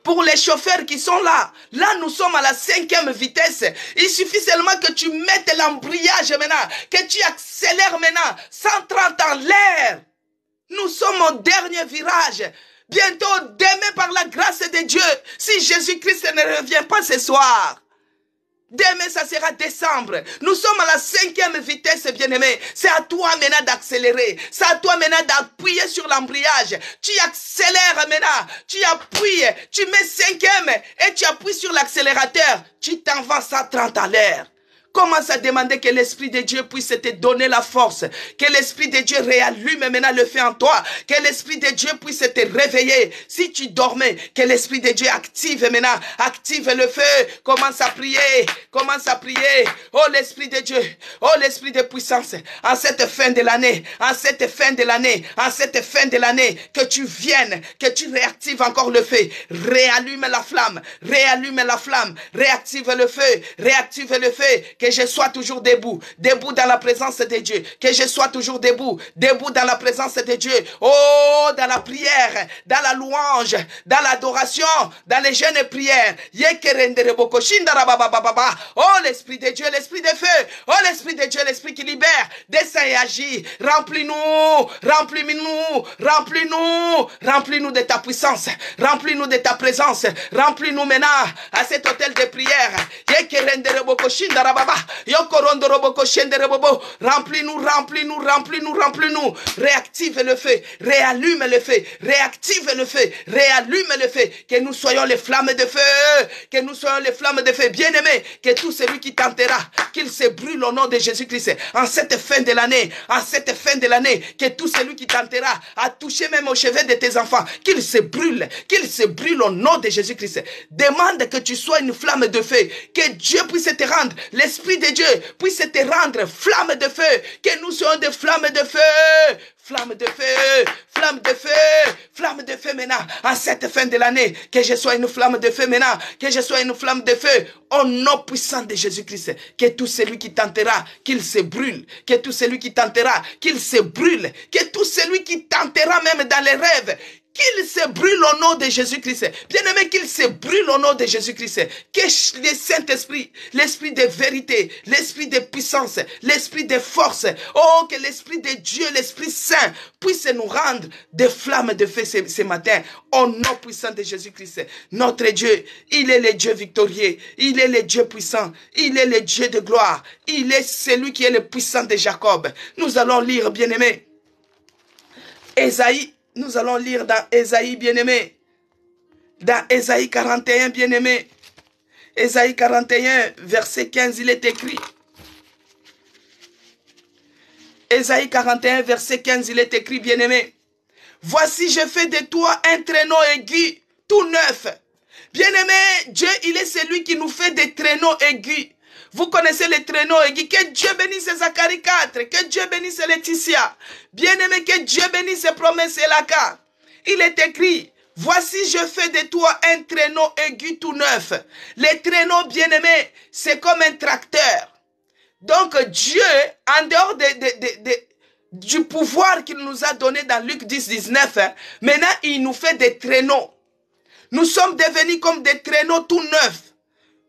Pour les chauffeurs qui sont là, nous sommes à la 5e vitesse. Il suffit seulement que tu mettes l'embrayage maintenant, que tu accélères maintenant, 130 en l'air. Nous sommes au dernier virage. Bientôt, demain par la grâce de Dieu, si Jésus-Christ ne revient pas ce soir, demain, ça sera décembre. Nous sommes à la 5e vitesse, bien-aimé. C'est à toi maintenant d'accélérer. C'est à toi maintenant d'appuyer sur l'embrayage. Tu accélères maintenant. Tu appuies. Tu mets 5e et tu appuies sur l'accélérateur. Tu t'en vas 130 à l'heure. Commence à demander que l'Esprit de Dieu puisse te donner la force. Que l'Esprit de Dieu réallume maintenant le feu en toi. Que l'Esprit de Dieu puisse te réveiller. Si tu dormais, que l'Esprit de Dieu active maintenant. Active le feu. Commence à prier. Commence à prier. Oh l'Esprit de Dieu. Oh l'Esprit de puissance. En cette fin de l'année. En cette fin de l'année. En cette fin de l'année. Que tu viennes. Que tu réactives encore le feu. Réallume la flamme. Réallume la flamme. Réactive le feu. Réactive le feu. que je sois toujours debout, debout dans la présence de Dieu, que je sois toujours debout, debout dans la présence de Dieu. Oh, dans la prière, dans la louange, dans l'adoration, dans les jeûnes et prières. Oh, l'Esprit de Dieu, l'Esprit de feu. Oh, l'Esprit de Dieu, l'Esprit qui libère, descend et agit. Remplis-nous, remplis-nous, remplis-nous, remplis-nous de ta puissance, remplis-nous de ta présence, remplis-nous maintenant à cet hôtel de prière. Remplis-nous, remplis-nous, remplis-nous, remplis-nous. Réactive le feu, réallume le feu, réactive le feu, réallume le feu. Que nous soyons les flammes de feu, que nous soyons les flammes de feu. Bien-aimé, que tout celui qui tentera, qu'il se brûle au nom de Jésus-Christ. En cette fin de l'année, en cette fin de l'année, que tout celui qui tentera à toucher même au chevet de tes enfants, qu'il se brûle au nom de Jésus-Christ. Demande que tu sois une flamme de feu, que Dieu puisse te rendre, l'Esprit de Dieu puisse te rendre flamme de feu, que nous soyons des flammes de feu. Flamme de feu, flamme de feu, flamme de feu maintenant, en cette fin de l'année, que je sois une flamme de feu maintenant, que je sois une flamme de feu, au nom puissant de Jésus-Christ, que tout celui qui tentera, qu'il se brûle, que tout celui qui tentera, qu'il se brûle, que tout celui qui tentera même dans les rêves, qu'il se brûle au nom de Jésus-Christ. Bien-aimé, qu'il se brûle au nom de Jésus-Christ. Que le Saint-Esprit, l'Esprit de vérité, l'Esprit de puissance, l'Esprit de force, oh, que l'Esprit de Dieu, l'Esprit Saint, puisse nous rendre des flammes de feu ce matin, au nom puissant de Jésus-Christ. Notre Dieu, il est le Dieu victorieux, il est le Dieu puissant, il est le Dieu de gloire, il est celui qui est le puissant de Jacob. Nous allons lire, bien-aimé, Ésaïe. Nous allons lire dans Ésaïe, bien-aimé. Dans Ésaïe 41, bien-aimé. Ésaïe 41, verset 15, il est écrit. Ésaïe 41, verset 15, il est écrit, bien-aimé. Voici, je fais de toi un traîneau aigu, tout neuf. Bien-aimé, Dieu, il est celui qui nous fait des traîneaux aigus. Vous connaissez les traîneaux aigus. Que Dieu bénisse Zacharie 4. Que Dieu bénisse Laetitia. Bien-aimé, que Dieu bénisse Promesse Elaka. Il est écrit, voici je fais de toi un traîneau aigu tout neuf. Les traîneaux, bien-aimés, c'est comme un tracteur. Donc Dieu, en dehors du pouvoir qu'il nous a donné dans Luc 10, 19, maintenant il nous fait des traîneaux. Nous sommes devenus comme des traîneaux tout neufs.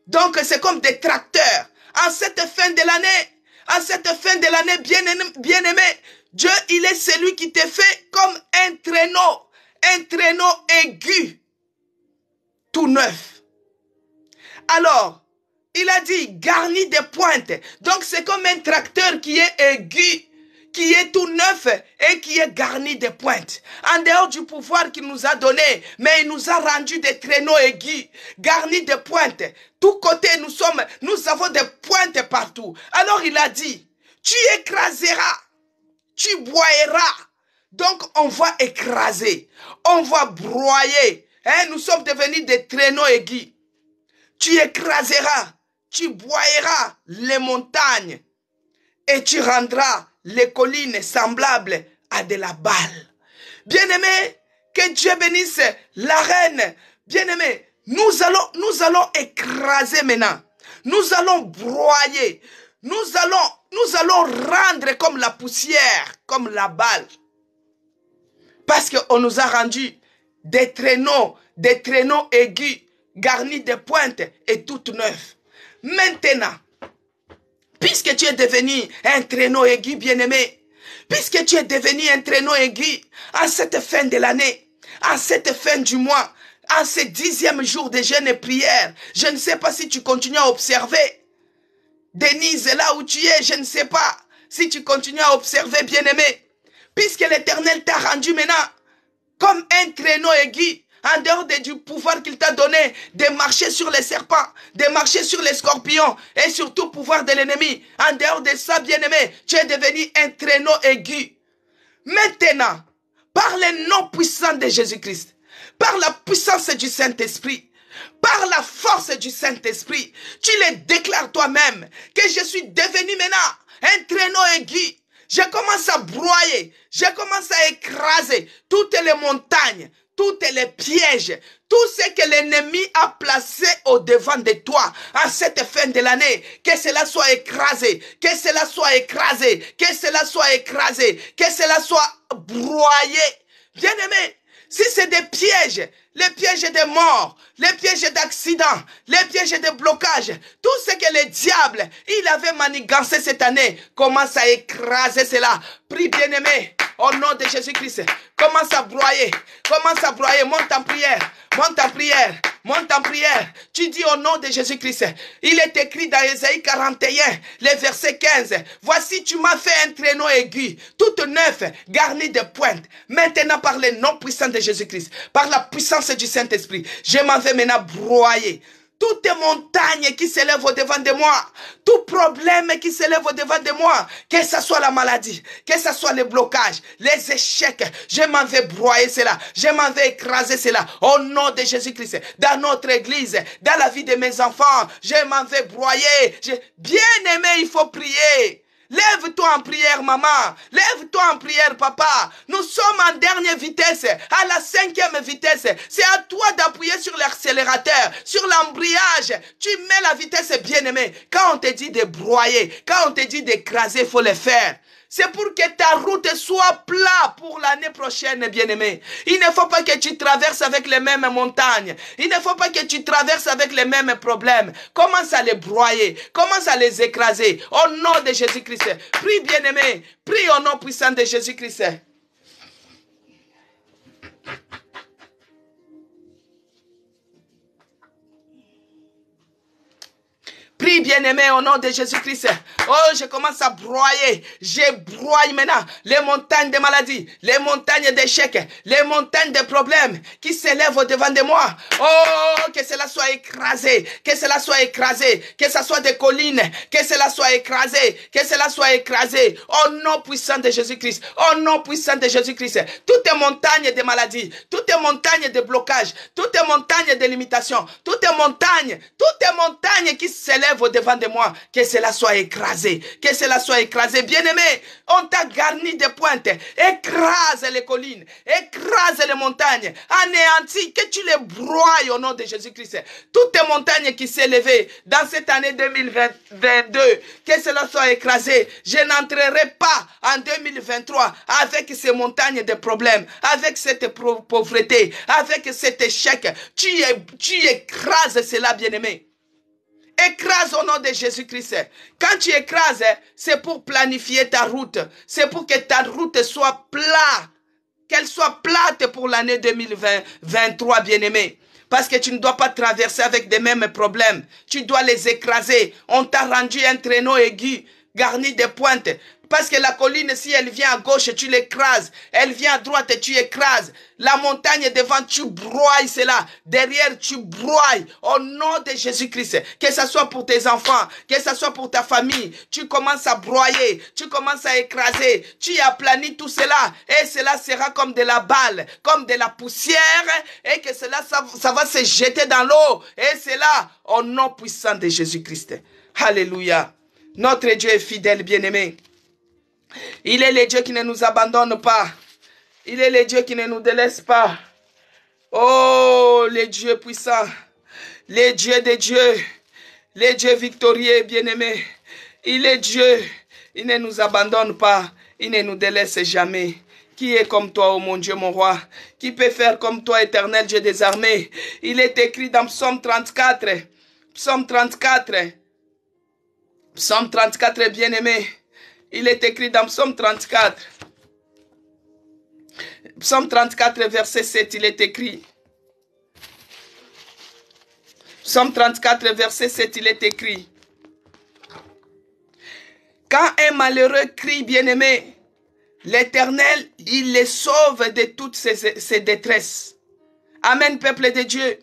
Donc, c'est comme des tracteurs. En cette fin de l'année, bien-aimé, Dieu, il est celui qui te fait comme un traîneau aigu, tout neuf. Alors, il a dit garni de pointes. Donc, c'est comme un tracteur qui est aigu, qui est tout neuf et qui est garni de pointes. En dehors du pouvoir qu'il nous a donné, mais il nous a rendu des traîneaux aigus, garnis de pointes. Tous côtés, nous avons des pointes partout. Alors il a dit, tu écraseras, tu broyeras. Donc on va écraser, on va broyer. Nous sommes devenus des traîneaux aigus. Tu écraseras, tu broyeras les montagnes et tu rendras les collines semblables à de la balle. Bien-aimé, que Dieu bénisse la reine. Bien-aimé, nous allons écraser maintenant. Nous allons broyer. Nous allons rendre comme la poussière, comme la balle. Parce qu'on nous a rendu des traîneaux aigus, garnis de pointes et toutes neuves. Maintenant, puisque tu es devenu un traîneau aigu, bien-aimé, puisque tu es devenu un traîneau aigu, en cette fin de l'année, en cette fin du mois, en ce 10e jour de jeûne et prière, je ne sais pas si tu continues à observer. Denise, là où tu es, je ne sais pas si tu continues à observer, bien-aimé, puisque l'Éternel t'a rendu maintenant comme un traîneau aigu, en dehors du pouvoir qu'il t'a donné de marcher sur les serpents, de marcher sur les scorpions et surtout le pouvoir de l'ennemi. En dehors de ça, bien-aimé, tu es devenu un traîneau aigu. Maintenant, par le nom puissant de Jésus-Christ, par la puissance du Saint-Esprit, par la force du Saint-Esprit, tu le déclares toi-même que je suis devenu maintenant un traîneau aigu. Je commence à broyer, je commence à écraser toutes les montagnes, toutes les pièges, tout ce que l'ennemi a placé au devant de toi en cette fin de l'année, que cela soit écrasé, que cela soit écrasé, que cela soit écrasé, que cela soit broyé. Bien-aimé, si c'est des pièges, les pièges de mort, les pièges d'accident, les pièges de blocage, tout ce que le diable, il avait manigancé cette année, commence à écraser cela. Prie, bien-aimé, au nom de Jésus-Christ, commence à broyer, monte en prière, monte en prière, monte en prière. Tu dis au nom de Jésus-Christ, il est écrit dans Ésaïe 41, le verset 15, voici tu m'as fait un traîneau aigu, toute neuve, garni de pointes. Maintenant par le nom puissant de Jésus-Christ, par la puissance du Saint-Esprit, je m'en vais maintenant broyer toutes montagnes qui s'élèvent au devant de moi, tout problème qui s'élève au devant de moi, que ce soit la maladie, que ce soit le blocage, les échecs, je m'en vais broyer cela, je m'en vais écraser cela, au nom de Jésus-Christ, dans notre église, dans la vie de mes enfants, je m'en vais broyer. Bien aimé, il faut prier. Lève-toi en prière, maman. Lève-toi en prière, papa. Nous sommes en dernière vitesse, à la 5e vitesse. C'est à toi d'appuyer sur l'accélérateur, sur l'embrayage. Tu mets la vitesse, bien-aimé. Quand on te dit de broyer, quand on te dit d'écraser, il faut le faire. C'est pour que ta route soit plate pour l'année prochaine, bien-aimé. Il ne faut pas que tu traverses avec les mêmes montagnes. Il ne faut pas que tu traverses avec les mêmes problèmes. Commence à les broyer. Commence à les écraser. Au nom de Jésus-Christ. Prie, bien-aimé. Prie au nom puissant de Jésus-Christ. Prie, bien-aimé, au nom de Jésus-Christ. Oh, je commence à broyer. Je broye maintenant les montagnes de maladies, les montagnes d'échecs, les montagnes de problèmes qui s'élèvent au devant de moi. Oh, que cela soit écrasé, que cela soit écrasé, que ce soit des collines, que cela soit écrasé, que cela soit écrasé. Au nom puissant de Jésus-Christ, au nom puissant de Jésus-Christ. Toutes les montagnes de maladies, toutes les montagnes de blocage, toutes les montagnes de limitation, toutes les montagnes qui s'élèvent au devant de moi, que cela soit écrasé, que cela soit écrasé. Bien-aimé, on t'a garni de pointes, écrase les collines, écrase les montagnes, anéantis, que tu les broyes au nom de Jésus-Christ. Toutes les montagnes qui s'est levées dans cette année 2022, que cela soit écrasé. Je n'entrerai pas en 2023 avec ces montagnes de problèmes, avec cette pauvreté, avec cet échec. Tu écrases cela, bien-aimé. Écrase au nom de Jésus-Christ. Quand tu écrases, c'est pour planifier ta route. C'est pour que ta route soit plate. Qu'elle soit plate pour l'année 2023, bien-aimé. Parce que tu ne dois pas traverser avec des mêmes problèmes. Tu dois les écraser. On t'a rendu un traîneau aigu, garni de pointes. Parce que la colline, si elle vient à gauche, tu l'écrases. Elle vient à droite, tu écrases. La montagne devant, tu broies cela. Derrière, tu broies. Au nom de Jésus-Christ. Que ce soit pour tes enfants, que ce soit pour ta famille. Tu commences à broyer. Tu commences à écraser. Tu aplanis tout cela. Et cela sera comme de la balle, comme de la poussière. Et que cela, ça va se jeter dans l'eau. Et cela, au nom puissant de Jésus-Christ. Alléluia. Notre Dieu est fidèle, bien-aimé. Il est le Dieu qui ne nous abandonne pas. Il est le Dieu qui ne nous délaisse pas. Oh, le Dieu puissant. Le Dieu des dieux. Le Dieu victorieux, bien-aimé. Il est Dieu. Il ne nous abandonne pas. Il ne nous délaisse jamais. Qui est comme toi, oh mon Dieu, mon roi? Qui peut faire comme toi, éternel Dieu des armées? Il est écrit dans Psaume 34. Psaume 34. Psaume 34, bien-aimé. Il est écrit dans Psaume 34. Psaume 34, verset 7, il est écrit. Psaume 34, verset 7, il est écrit. Quand un malheureux crie, bien-aimé, l'Éternel, il les sauve de toutes ses détresses. Amen, peuple de Dieu.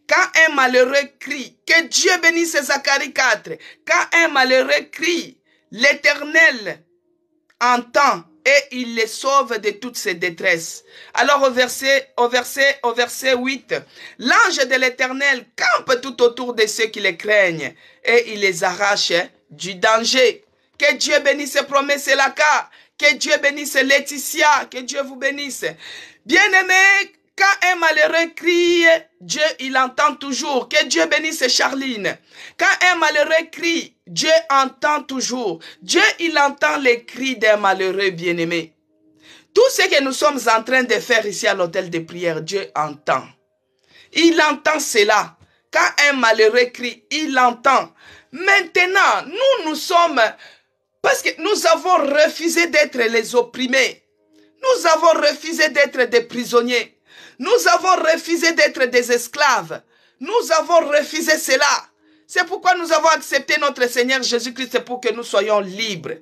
Quand un malheureux crie, que Dieu bénisse Zacharie 4. Quand un malheureux crie, l'Éternel entend et il les sauve de toutes ses détresses. Alors au verset 8, l'ange de l'Éternel campe tout autour de ceux qui les craignent et il les arrache du danger. Que Dieu bénisse Promesse Laka, que Dieu bénisse Laetitia, que Dieu vous bénisse. Bien-aimés, Quand un malheureux crie, Dieu, il entend toujours. Que Dieu bénisse Charline. Quand un malheureux crie, Dieu entend toujours. Dieu, il entend les cris d'un malheureux bien-aimé. Tout ce que nous sommes en train de faire ici à l'hôtel de prière, Dieu entend. Il entend cela. Quand un malheureux crie, il entend. Maintenant, nous sommes... Parce que nous avons refusé d'être les opprimés. Nous avons refusé d'être des prisonniers. Nous avons refusé d'être des esclaves. Nous avons refusé cela. C'est pourquoi nous avons accepté notre Seigneur Jésus-Christ pour que nous soyons libres.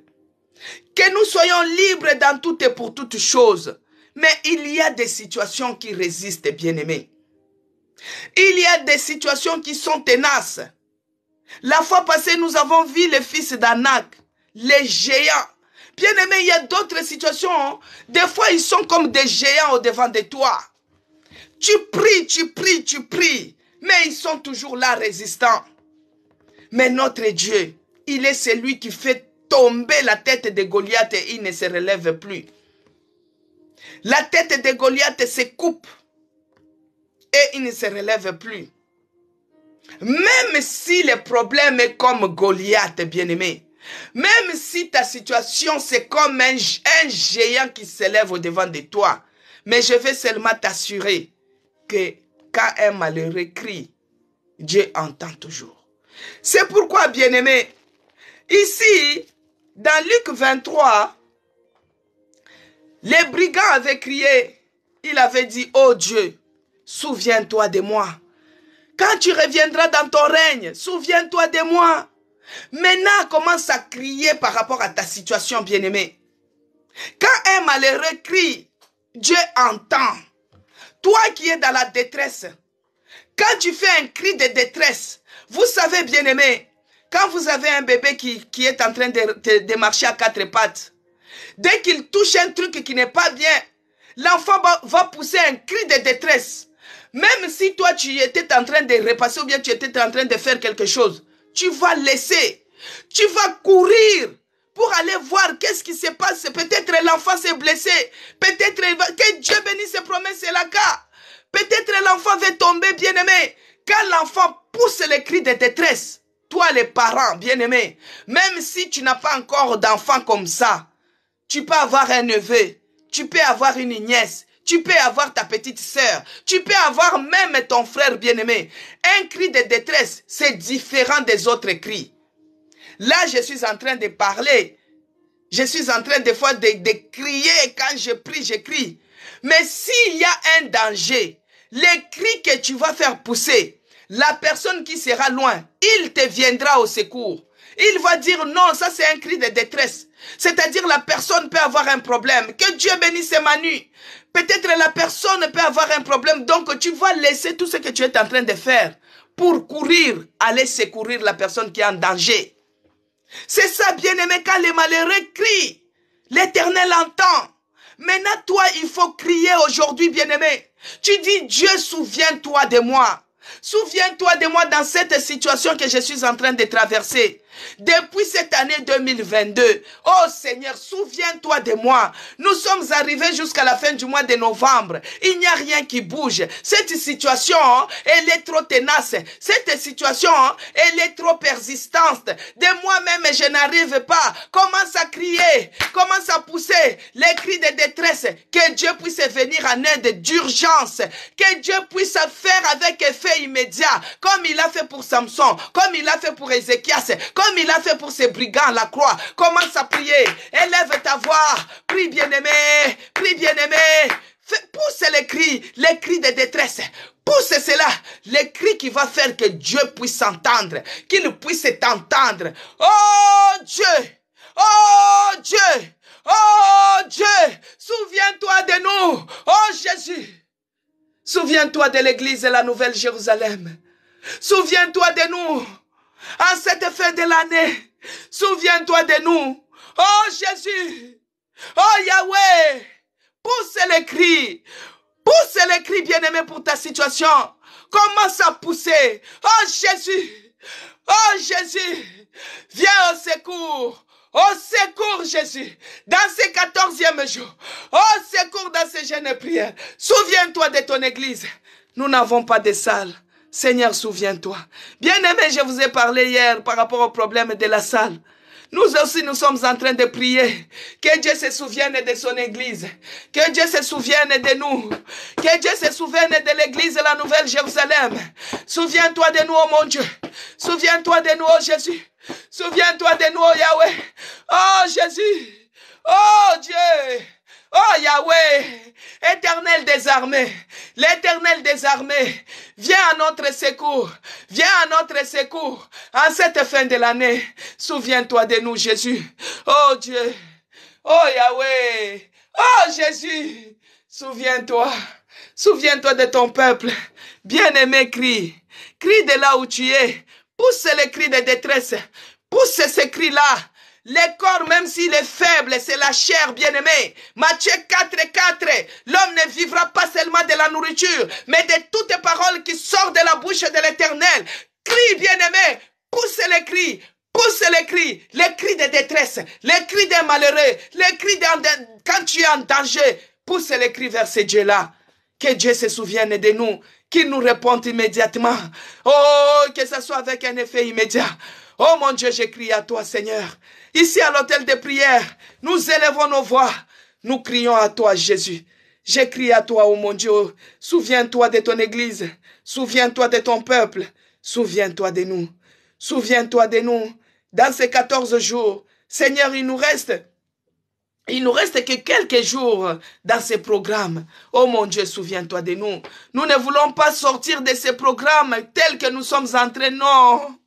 Que nous soyons libres dans toutes et pour toutes choses. Mais il y a des situations qui résistent, bien-aimés. Il y a des situations qui sont tenaces. La fois passée, nous avons vu le fils d'Anak, les géants. Bien-aimés, il y a d'autres situations. Des fois, ils sont comme des géants au-devant de toi. Tu pries, tu pries, tu pries. Mais ils sont toujours là résistants. Mais notre Dieu, il est celui qui fait tomber la tête de Goliath et il ne se relève plus. La tête de Goliath se coupe et il ne se relève plus. Même si le problème est comme Goliath, bien-aimé, même si ta situation c'est comme un géant qui s'élève au-devant de toi, mais je vais seulement t'assurer que quand un malheureux crie, Dieu entend toujours. C'est pourquoi, bien-aimé, ici, dans Luc 23, les brigands avaient crié, il avait dit, oh Dieu, souviens-toi de moi. Quand tu reviendras dans ton règne, souviens-toi de moi. Maintenant, commence à crier par rapport à ta situation, bien-aimé. Quand un malheureux crie, Dieu entend. Toi qui es dans la détresse, quand tu fais un cri de détresse, vous savez, bien-aimé, quand vous avez un bébé qui est en train de marcher à quatre pattes, dès qu'il touche un truc qui n'est pas bien, l'enfant va pousser un cri de détresse. Même si toi, tu étais en train de repasser ou bien tu étais en train de faire quelque chose, tu vas laisser, tu vas courir pour aller voir qu'est-ce qui se passe. Peut-être l'enfant s'est blessé, peut-être que Dieu bénisse ses promesses, c'est le cas. Peut-être l'enfant va tomber, bien-aimé. Quand l'enfant pousse les cris de détresse, toi les parents, bien-aimés, même si tu n'as pas encore d'enfant comme ça, tu peux avoir un neveu, tu peux avoir une nièce, tu peux avoir ta petite sœur, tu peux avoir même ton frère bien-aimé. Un cri de détresse, c'est différent des autres cris. Là, je suis en train de parler. Je suis en train des fois de crier. Quand je prie, je crie. Mais s'il y a un danger, les cris que tu vas faire pousser, la personne qui sera loin, il te viendra au secours. Il va dire non, ça c'est un cri de détresse. C'est-à-dire la personne peut avoir un problème. Que Dieu bénisse Manu. Peut-être la personne peut avoir un problème. Donc tu vas laisser tout ce que tu es en train de faire pour courir, aller secourir la personne qui est en danger. C'est ça, bien-aimé, quand les malheureux crient, l'Éternel entend. Maintenant, toi, il faut crier aujourd'hui, bien-aimé. Tu dis, Dieu, souviens-toi de moi. Souviens-toi de moi dans cette situation que je suis en train de traverser. Depuis cette année 2022, oh Seigneur, souviens-toi de moi. Nous sommes arrivés jusqu'à la fin du mois de novembre. Il n'y a rien qui bouge. Cette situation, elle est trop tenace. Cette situation, elle est trop persistante. De moi-même, je n'arrive pas. Commence à crier, commence à pousser les cris de détresse. Que Dieu puisse venir en aide d'urgence. Que Dieu puisse faire avec effet immédiat. Comme il a fait pour Samson, comme il a fait pour Ézéchias, comme il a fait pour ces brigands à la croix. Commence à prier. Élève ta voix. Prie bien-aimé. Prie bien-aimé. Pousse les cris de détresse. Pousse cela. Les cris qui vont faire que Dieu puisse entendre. Qu'il puisse t'entendre. Oh Dieu. Oh Dieu. Oh Dieu. Souviens-toi de nous. Oh Jésus. Souviens-toi de l'église de la Nouvelle Jérusalem. Souviens-toi de nous. En cette fin de l'année, souviens-toi de nous. Oh Jésus, oh Yahweh, pousse les cris bien-aimés pour ta situation. Commence à pousser. Oh Jésus, viens au secours. Au secours, Jésus, dans ces 14e jours. Au secours dans ces jeûnes et prières. Souviens-toi de ton église. Nous n'avons pas de salle. Seigneur, souviens-toi. Bien-aimé, je vous ai parlé hier par rapport au problème de la salle. Nous aussi, nous sommes en train de prier. Que Dieu se souvienne de son église. Que Dieu se souvienne de nous. Que Dieu se souvienne de l'église de la Nouvelle Jérusalem. Souviens-toi de nous, oh mon Dieu. Souviens-toi de nous, oh Jésus. Souviens-toi de nous, oh Yahweh. Oh Jésus. Oh Dieu. Oh Yahweh, Éternel des armées, l'Éternel des armées, viens à notre secours, viens à notre secours en cette fin de l'année. Souviens-toi de nous, Jésus. Oh Dieu, oh Yahweh, oh Jésus, souviens-toi, souviens-toi de ton peuple. Bien-aimé, crie de là où tu es, pousse les cris de détresse, pousse ces cris-là. Le corps, même s'il est faible, c'est la chair, bien-aimée. Matthieu 4:4. L'homme ne vivra pas seulement de la nourriture, mais de toutes les paroles qui sortent de la bouche de l'Éternel. Crie, bien-aimé. Pousse les cris. Pousse les cris de détresse, les cris des malheureux, les cris quand tu es en danger. Pousse les cris vers ce Dieu-là. Que Dieu se souvienne de nous, qu'il nous réponde immédiatement. Oh, que ce soit avec un effet immédiat. Oh mon Dieu, je crie à toi, Seigneur. Ici à l'hôtel de prière, nous élevons nos voix. Nous crions à toi, Jésus. Je crie à toi, oh mon Dieu. Souviens-toi de ton église. Souviens-toi de ton peuple. Souviens-toi de nous. Souviens-toi de nous. Dans ces 14 jours, Seigneur, il nous reste que quelques jours dans ces programmes. Oh mon Dieu, souviens-toi de nous. Nous ne voulons pas sortir de ces programmes tels que nous sommes entrés, non.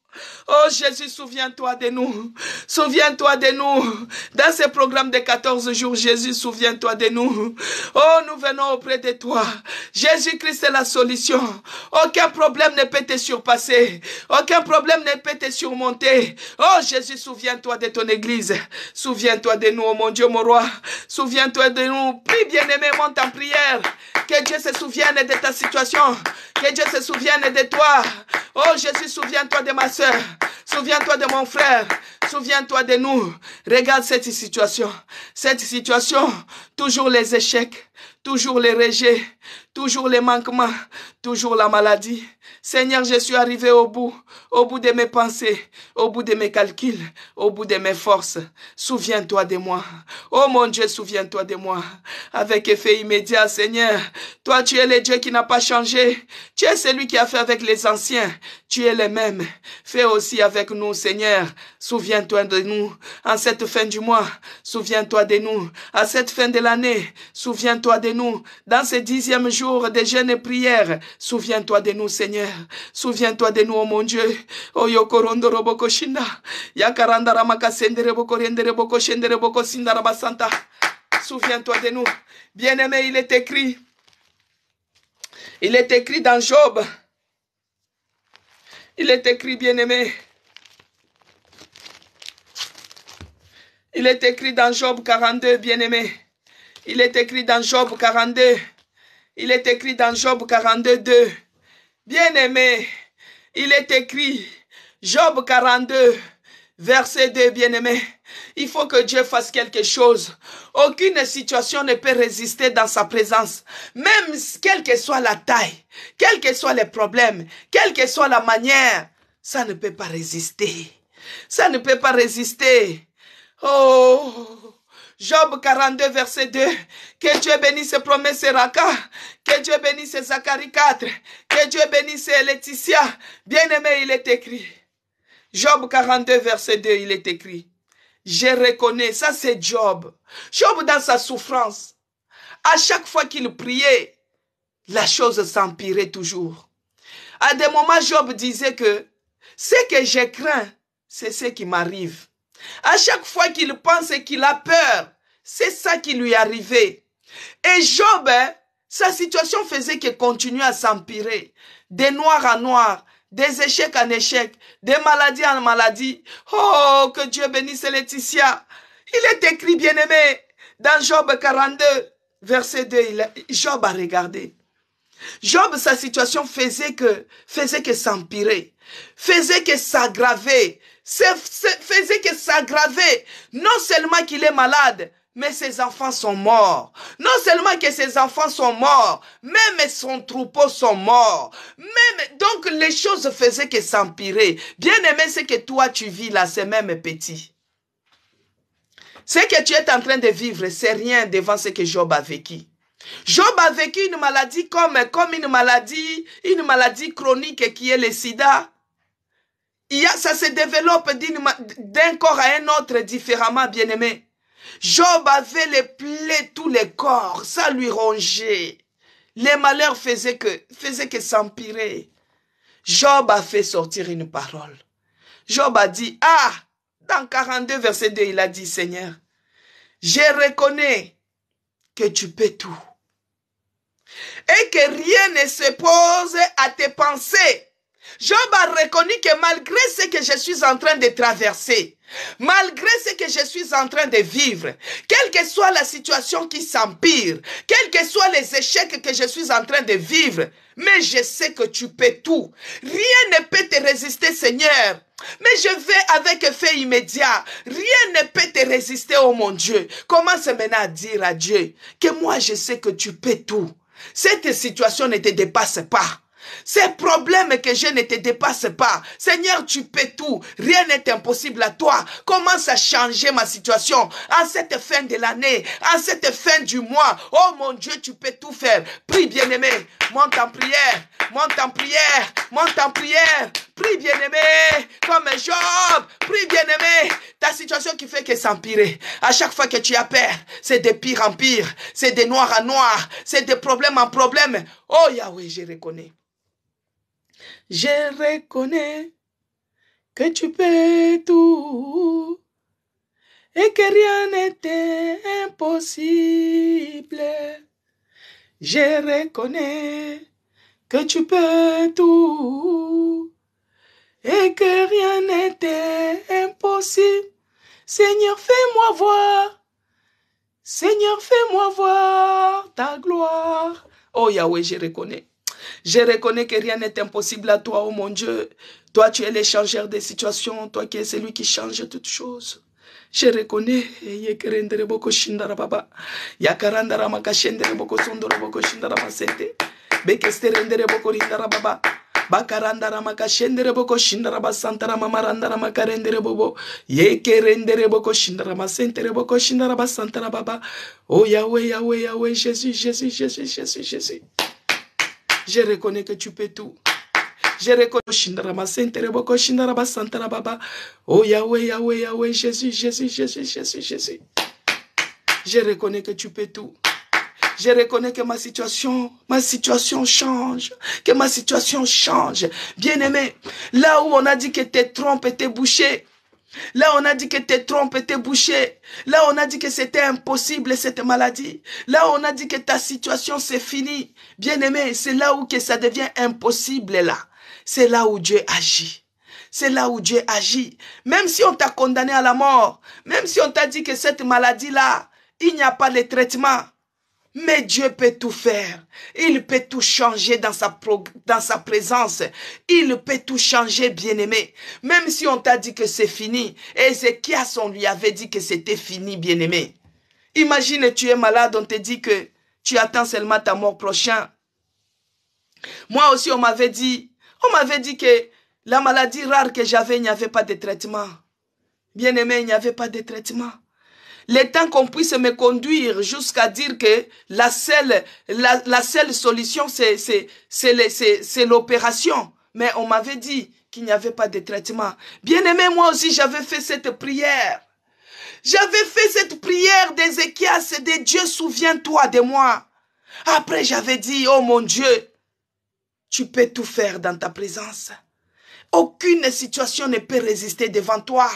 Oh Jésus, souviens-toi de nous. Souviens-toi de nous. Dans ce programme de 14 jours, Jésus, souviens-toi de nous. Oh, nous venons auprès de toi. Jésus-Christ est la solution. Aucun problème ne peut te surpasser. Aucun problème ne peut te surmonter. Oh Jésus, souviens-toi de ton église. Souviens-toi de nous, oh mon Dieu, mon roi. Souviens-toi de nous. Prie, bien-aimé, monte en prière. Que Dieu se souvienne de ta situation. Que Dieu se souvienne de toi. Oh Jésus, souviens-toi de ma soeur. Souviens-toi de mon frère. Souviens-toi de nous. Regarde cette situation. Cette situation, toujours les échecs, toujours les rejets, toujours les manquements, toujours la maladie. Seigneur, je suis arrivé au bout de mes pensées, au bout de mes calculs, au bout de mes forces. Souviens-toi de moi. Oh mon Dieu, souviens-toi de moi. Avec effet immédiat, Seigneur, toi tu es le Dieu qui n'a pas changé. Tu es celui qui a fait avec les anciens. Tu es le même. Fais aussi avec nous, Seigneur. Souviens-toi de nous en cette fin du mois. Souviens-toi de nous à cette fin de l'année. Souviens-toi de nous dans ces 10e jours de jeûne et prière. Souviens-toi de nous, Seigneur. Souviens-toi de nous, oh mon Dieu. Oh yokorondo roboko shinda. Yakaranda ramaka sendere boko rendere boko shendere boko sindara basanta. Souviens-toi de nous. Bien-aimé, il est écrit dans Job. Il est écrit, bien-aimé. Il est écrit dans Job 42, bien-aimé. Il est écrit dans Job 42. Il est écrit dans Job 42, 2. Bien-aimé, il est écrit, Job 42, verset 2, bien-aimé. Il faut que Dieu fasse quelque chose. Aucune situation ne peut résister dans sa présence. Même quelle que soit la taille, quels que soient les problèmes, quelle que soit la manière, ça ne peut pas résister. Ça ne peut pas résister. Oh! Job 42, verset 2. Que Dieu bénisse promesse Raka. Que Dieu bénisse Zacharie 4. Que Dieu bénisse Laetitia. Bien-aimé, il est écrit. Job 42, verset 2, il est écrit. Je reconnais, ça c'est Job. Job dans sa souffrance. À chaque fois qu'il priait, la chose s'empirait toujours. À des moments, Job disait que ce que je crains, c'est ce qui m'arrive. À chaque fois qu'il pense qu'il a peur, c'est ça qui lui arrivait. Et Job, sa situation faisait qu'il continuait à s'empirer. De noir en noir, des échecs en échecs, des maladies en maladies. Oh, que Dieu bénisse Laetitia. Il est écrit, bien-aimé, dans Job 42, verset 2, Job a regardé. Job, sa situation faisait que s'empirer, faisait que s'aggraver, faisait que s'aggraver. Non seulement qu'il est malade, mais ses enfants sont morts. Non seulement que ses enfants sont morts, même son troupeau sont morts. Donc les choses faisaient que s'empirer. Bien aimé, ce que toi tu vis là, c'est même petit. Ce que tu es en train de vivre, c'est rien devant ce que Job a vécu. Job a vécu une maladie comme une maladie chronique qui est le sida. Ça se développe d'un corps à un autre différemment, bien-aimé. Job avait les plaies, tous les corps, ça lui rongeait. Les malheurs faisaient que s'empirer. Job a fait sortir une parole. Job a dit, dans 42 verset 2, il a dit, Seigneur, je reconnais que tu peux tout. Et que rien ne se pose à tes pensées. Job a reconnu que malgré ce que je suis en train de traverser, malgré ce que je suis en train de vivre, quelle que soit la situation qui s'empire, quels que soient les échecs que je suis en train de vivre, mais je sais que tu peux tout. Rien ne peut te résister, Seigneur. Mais je vais avec effet immédiat. Rien ne peut te résister, oh mon Dieu. Commence maintenant à dire à Dieu que moi je sais que tu peux tout. Cette situation ne te dépasse pas. Ces problèmes que je ne te dépasse pas. Seigneur, tu peux tout. Rien n'est impossible à toi. Commence à changer ma situation. En cette fin de l'année, en cette fin du mois. Oh mon Dieu, tu peux tout faire. Prie bien-aimé. Monte en prière. Monte en prière. Monte en prière. Prie bien-aimé. Comme Job. Prie bien-aimé. Ta situation qui fait que s'empirer. À chaque fois que tu as peur, c'est de pire en pire. C'est de noir en noir. C'est de problème en problème. Oh Yahweh, je reconnais. Je reconnais que tu peux tout et que rien n'est impossible. Je reconnais que tu peux tout et que rien n'est impossible. Seigneur, fais-moi voir. Seigneur, fais-moi voir ta gloire. Oh Yahweh, je reconnais. Je reconnais que rien n'est impossible à toi, oh mon Dieu. Toi, tu es l'échangeur des situations. Toi qui es celui qui change toutes choses. Je reconnais. Bakarandara makashendere boko shindara basantara mamarandara makarendere bobo yekerendere boko shindara masentere boko shindara basantara baba. Oh Yahweh, Yahweh, Yahweh, Jésus, Jésus, Jésus, Jésus, Jésus. Je reconnais que tu peux tout. Je reconnais shindara masentere boko shindara basantara baba. Oh Yahweh, Yahweh, Yahweh, Jésus, Jésus, Jésus, Jésus, Jésus. Je reconnais que tu peux tout. Je reconnais que ma situation change. Que ma situation change. Bien-aimé, là où on a dit que tes trompes étaient bouchées, là on a dit que tes trompes étaient bouchées, là on a dit que c'était impossible cette maladie, là on a dit que ta situation c'est fini. Bien-aimé, c'est là où que ça devient impossible là. C'est là où Dieu agit. C'est là où Dieu agit. Même si on t'a condamné à la mort, même si on t'a dit que cette maladie-là, il n'y a pas de traitement, mais Dieu peut tout faire. Il peut tout changer dans sa présence. Il peut tout changer, bien-aimé. Même si on t'a dit que c'est fini. Ézéchias, on lui avait dit que c'était fini, bien-aimé. Imagine, tu es malade, on te dit que tu attends seulement ta mort prochaine. Moi aussi, on m'avait dit que la maladie rare que j'avais, il n'y avait pas de traitement. Bien-aimé, il n'y avait pas de traitement. Le temps qu'on puisse me conduire jusqu'à dire que la seule solution, c'est l'opération. Mais on m'avait dit qu'il n'y avait pas de traitement. Bien-aimé, moi aussi, j'avais fait cette prière. J'avais fait cette prière d'Ézéchias et de Dieu, souviens-toi de moi. Après, j'avais dit, oh mon Dieu, tu peux tout faire dans ta présence. Aucune situation ne peut résister devant toi.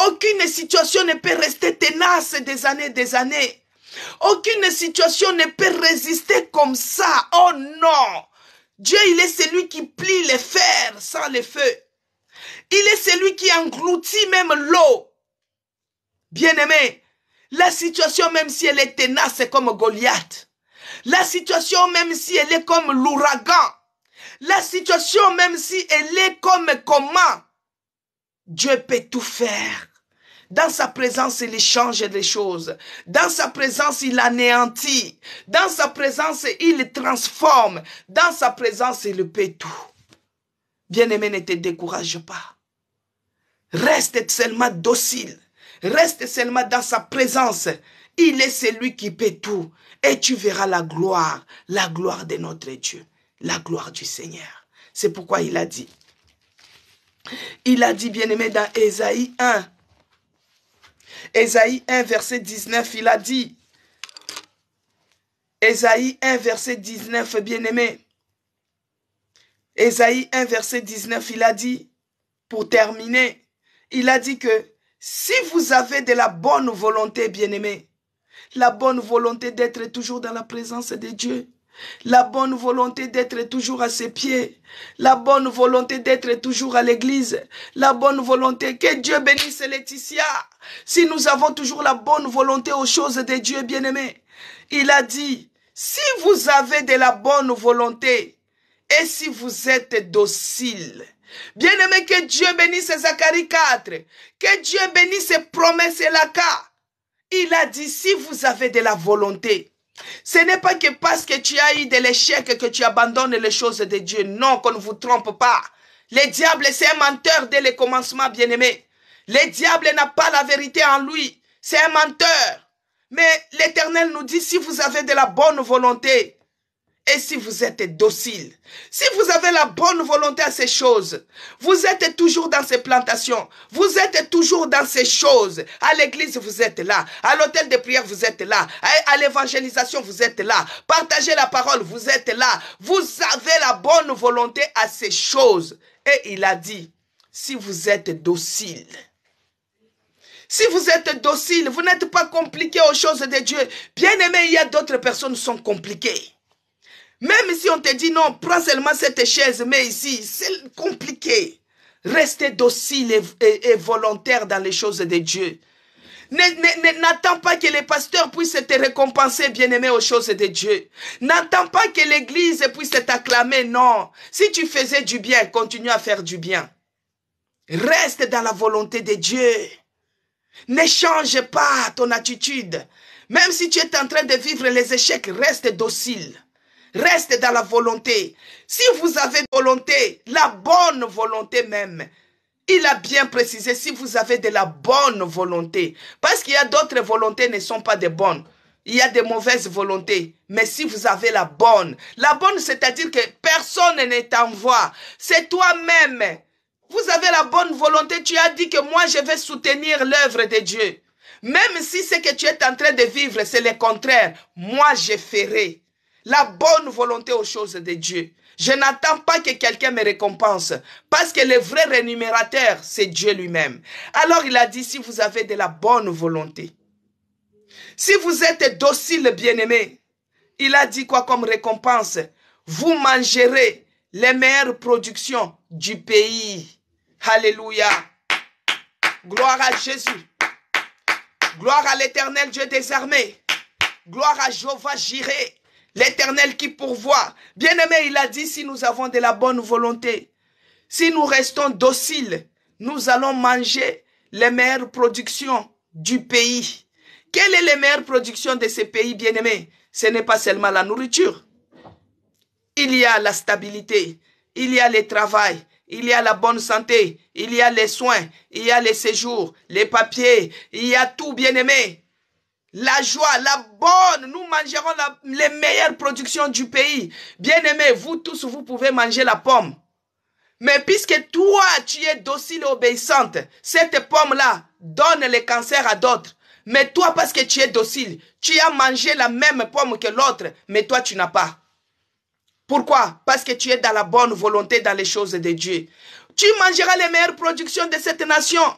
Aucune situation ne peut rester tenace des années. Aucune situation ne peut résister comme ça. Oh non! Dieu, il est celui qui plie les fers sans le feu. Il est celui qui engloutit même l'eau. Bien-aimé, la situation, même si elle est tenace comme Goliath, La situation, même si elle est comme l'ouragan, la situation, même si elle est comme comment, Dieu peut tout faire. Dans sa présence, il change les choses. Dans sa présence, il anéantit. Dans sa présence, il transforme. Dans sa présence, il peut tout. Bien-aimé, ne te décourage pas. Reste seulement docile. Reste seulement dans sa présence. Il est celui qui peut tout. Et tu verras la gloire de notre Dieu, la gloire du Seigneur. C'est pourquoi il a dit. Il a dit, bien-aimé, dans Ésaïe 1. Ésaïe 1, verset 19, il a dit. Ésaïe 1, verset 19, bien-aimé. Ésaïe 1, verset 19, il a dit, pour terminer, il a dit que si vous avez de la bonne volonté, bien-aimé, la bonne volonté d'être toujours dans la présence de Dieu, la bonne volonté d'être toujours à ses pieds, la bonne volonté d'être toujours à l'église, la bonne volonté, que Dieu bénisse Laetitia. Si nous avons toujours la bonne volonté aux choses de Dieu, bien-aimé, il a dit, si vous avez de la bonne volonté et si vous êtes docile, bien-aimé, que Dieu bénisse Zacharie 4, que Dieu bénisse ses promesses et la cas. Il a dit, si vous avez de la volonté, ce n'est pas que parce que tu as eu de l'échec que tu abandonnes les choses de Dieu. Non, qu'on ne vous trompe pas. Le diable, c'est un menteur dès le commencement, bien-aimé. Le diable n'a pas la vérité en lui. C'est un menteur. Mais l'Éternel nous dit, si vous avez de la bonne volonté, et si vous êtes docile, si vous avez la bonne volonté à ces choses, vous êtes toujours dans ces plantations, vous êtes toujours dans ces choses. À l'église, vous êtes là. À l'hôtel de prière, vous êtes là. À l'évangélisation, vous êtes là. Partagez la parole, vous êtes là. Vous avez la bonne volonté à ces choses. Et il a dit, si vous êtes docile, si vous êtes docile, vous n'êtes pas compliqué aux choses de Dieu. Bien aimé, il y a d'autres personnes qui sont compliquées. Même si on te dit non, prends seulement cette chaise, mais ici, c'est compliqué. Restez docile et volontaire dans les choses de Dieu. N'attends pas que les pasteurs puissent te récompenser, bien-aimé, aux choses de Dieu. N'attends pas que l'église puisse t'acclamer, non. Si tu faisais du bien, continue à faire du bien. Reste dans la volonté de Dieu. Ne change pas ton attitude. Même si tu es en train de vivre les échecs, reste docile. Reste dans la volonté. Si vous avez volonté, la bonne volonté même, il a bien précisé, si vous avez de la bonne volonté. Parce qu'il y a d'autres volontés qui ne sont pas de bonnes. Il y a de mauvaises volontés. Mais si vous avez la bonne c'est-à-dire que personne ne t'envoie. C'est toi-même. Vous avez la bonne volonté. Tu as dit que moi, je vais soutenir l'œuvre de Dieu. Même si ce que tu es en train de vivre, c'est le contraire. Moi, je ferai la bonne volonté aux choses de Dieu. Je n'attends pas que quelqu'un me récompense. Parce que le vrai rémunérateur, c'est Dieu lui-même. Alors il a dit, si vous avez de la bonne volonté, si vous êtes docile, bien-aimé, il a dit quoi comme récompense? Vous mangerez les meilleures productions du pays. Alléluia. Gloire à Jésus. Gloire à l'Éternel Dieu des armées. Gloire à Jéhovah Jireh. L'Éternel qui pourvoit. Bien-aimé, il a dit, si nous avons de la bonne volonté, si nous restons dociles, nous allons manger les meilleures productions du pays. Quelle est la meilleure production de ce pays, bien-aimé? Ce n'est pas seulement la nourriture. Il y a la stabilité, il y a le travail, il y a la bonne santé, il y a les soins, il y a les séjours, les papiers, il y a tout, bien-aimé. La joie, la bonne, nous mangerons les meilleures productions du pays. Bien-aimés, vous tous, vous pouvez manger la pomme. Mais puisque toi, tu es docile et obéissante, cette pomme-là donne le cancer à d'autres. Mais toi, parce que tu es docile, tu as mangé la même pomme que l'autre, mais toi, tu n'as pas. Pourquoi? Parce que tu es dans la bonne volonté dans les choses de Dieu. Tu mangeras les meilleures productions de cette nation.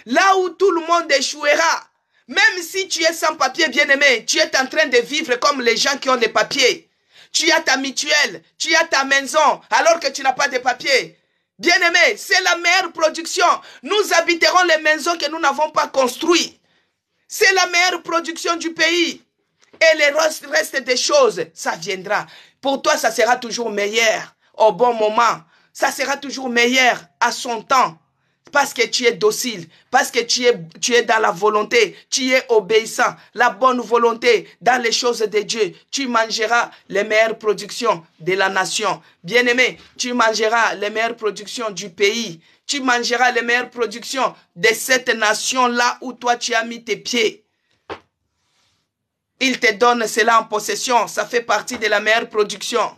Là où tout le monde échouera. Même si tu es sans papier, bien-aimé, tu es en train de vivre comme les gens qui ont des papiers. Tu as ta mutuelle, tu as ta maison, alors que tu n'as pas de papier. Bien-aimé, c'est la meilleure production. Nous habiterons les maisons que nous n'avons pas construites. C'est la meilleure production du pays. Et le reste des choses, ça viendra. Pour toi, ça sera toujours meilleur au bon moment. Ça sera toujours meilleur à son temps. Parce que tu es docile, parce que tu es dans la volonté, tu es obéissant, la bonne volonté dans les choses de Dieu. Tu mangeras les meilleures productions de la nation. Bien-aimé, tu mangeras les meilleures productions du pays. Tu mangeras les meilleures productions de cette nation-là où toi tu as mis tes pieds. Il te donne cela en possession. Ça fait partie de la meilleure production.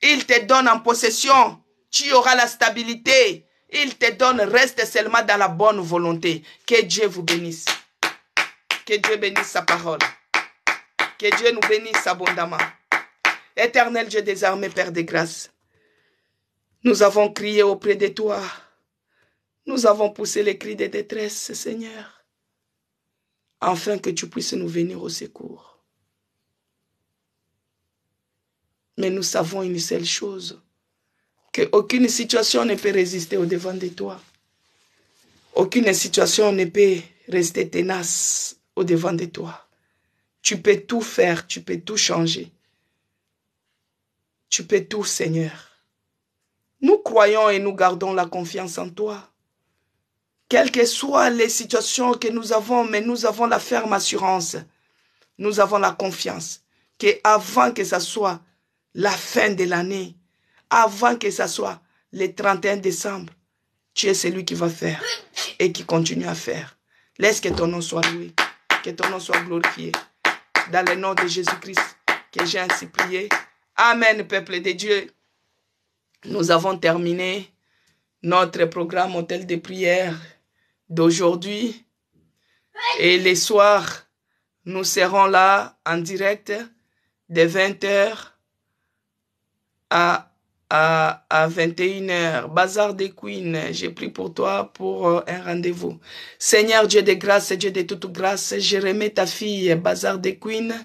Il te donne en possession. Tu auras la stabilité. Il te donne, reste seulement dans la bonne volonté. Que Dieu vous bénisse. Que Dieu bénisse sa parole. Que Dieu nous bénisse abondamment. Éternel Dieu des armées, Père des grâces, nous avons crié auprès de toi. Nous avons poussé les cris de détresse, Seigneur, afin que tu puisses nous venir au secours. Mais nous savons une seule chose, qu'aucune situation ne peut résister au-devant de toi. Aucune situation ne peut rester tenace au-devant de toi. Tu peux tout faire, tu peux tout changer. Tu peux tout, Seigneur. Nous croyons et nous gardons la confiance en toi. Quelles que soient les situations que nous avons, mais nous avons la ferme assurance. Nous avons la confiance qu'avant que ce soit la fin de l'année, avant que ce soit le 31 décembre, tu es celui qui va faire et qui continue à faire. Laisse que ton nom soit loué, que ton nom soit glorifié. Dans le nom de Jésus-Christ, que j'ai ainsi prié. Amen, peuple de Dieu. Nous avons terminé notre programme hôtel de prière d'aujourd'hui. Et les soirs, nous serons là en direct de 20h à 21h. Bazar des Queens, j'ai pris pour toi pour un rendez-vous. Seigneur Dieu de grâce, Dieu de toute grâce, je remets ta fille Bazar des Queens.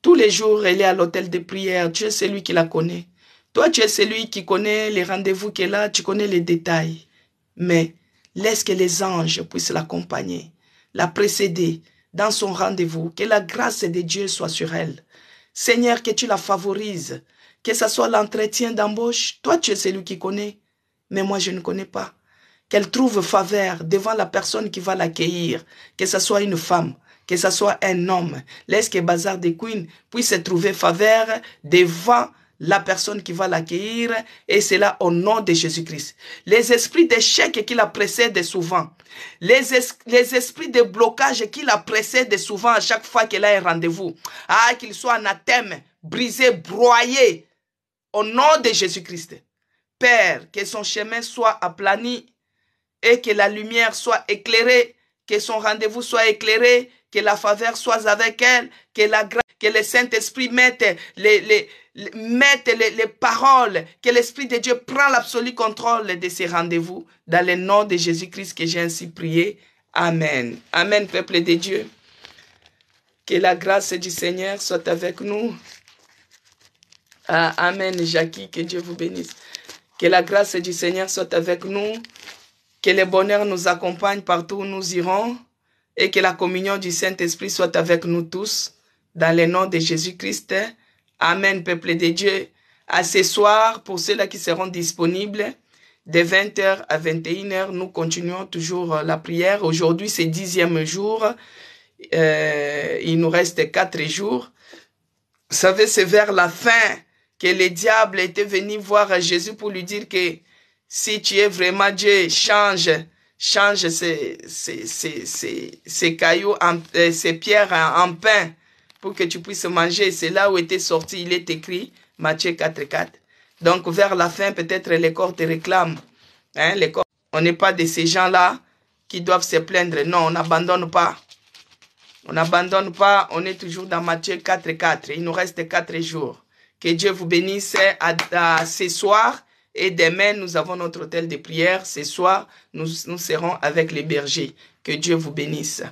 Tous les jours, elle est à l'hôtel de prière. Tu es celui qui la connaît. Toi, tu es celui qui connaît les rendez-vous qu'elle a, tu connais les détails. Mais laisse que les anges puissent l'accompagner, la précéder dans son rendez-vous. Que la grâce de Dieu soit sur elle. Seigneur, que tu la favorises. Que ce soit l'entretien d'embauche. Toi, tu es celui qui connaît. Mais moi, je ne connais pas. Qu'elle trouve faveur devant la personne qui va l'accueillir. Que ce soit une femme. Que ce soit un homme. Laisse que Bazar des Queens puisse trouver faveur devant la personne qui va l'accueillir, et c'est là au nom de Jésus-Christ. Les esprits d'échec qui la précèdent souvent, les esprits de blocage qui la précèdent souvent à chaque fois qu'elle a un rendez-vous, qu'ils soient anathèmes, brisés, broyés, au nom de Jésus-Christ. Père, que son chemin soit aplani et que la lumière soit éclairée, que son rendez-vous soit éclairé, que la faveur soit avec elle, que la grâce, que le Saint-Esprit mette les paroles, que l'Esprit de Dieu prend l'absolu contrôle de ces rendez-vous. Dans le nom de Jésus-Christ que j'ai ainsi prié. Amen. Amen, peuple de Dieu. Que la grâce du Seigneur soit avec nous. Amen, Jackie, que Dieu vous bénisse. Que la grâce du Seigneur soit avec nous. Que le bonheur nous accompagne partout où nous irons. Et que la communion du Saint-Esprit soit avec nous tous. Dans le nom de Jésus-Christ. Amen, peuple de Dieu. À ce soir, pour ceux-là qui seront disponibles, de 20h à 21h, nous continuons toujours la prière. Aujourd'hui, c'est 10e jour. Il nous reste 4 jours. Vous savez, c'est vers la fin que le diable était venu voir Jésus pour lui dire que si tu es vraiment Dieu, change ces cailloux, ces pierres en pain pour que tu puisses manger. C'est là où était sorti, il est écrit, Matthieu 4,4. Donc, vers la fin, peut-être les corps te réclament. Hein, les corps. On n'est pas de ces gens-là qui doivent se plaindre. Non, on n'abandonne pas. On n'abandonne pas, on est toujours dans Matthieu 4,4. Il nous reste 4 jours. Que Dieu vous bénisse à ce soir. Et demain, nous avons notre hôtel de prière. Ce soir, nous serons avec les bergers. Que Dieu vous bénisse.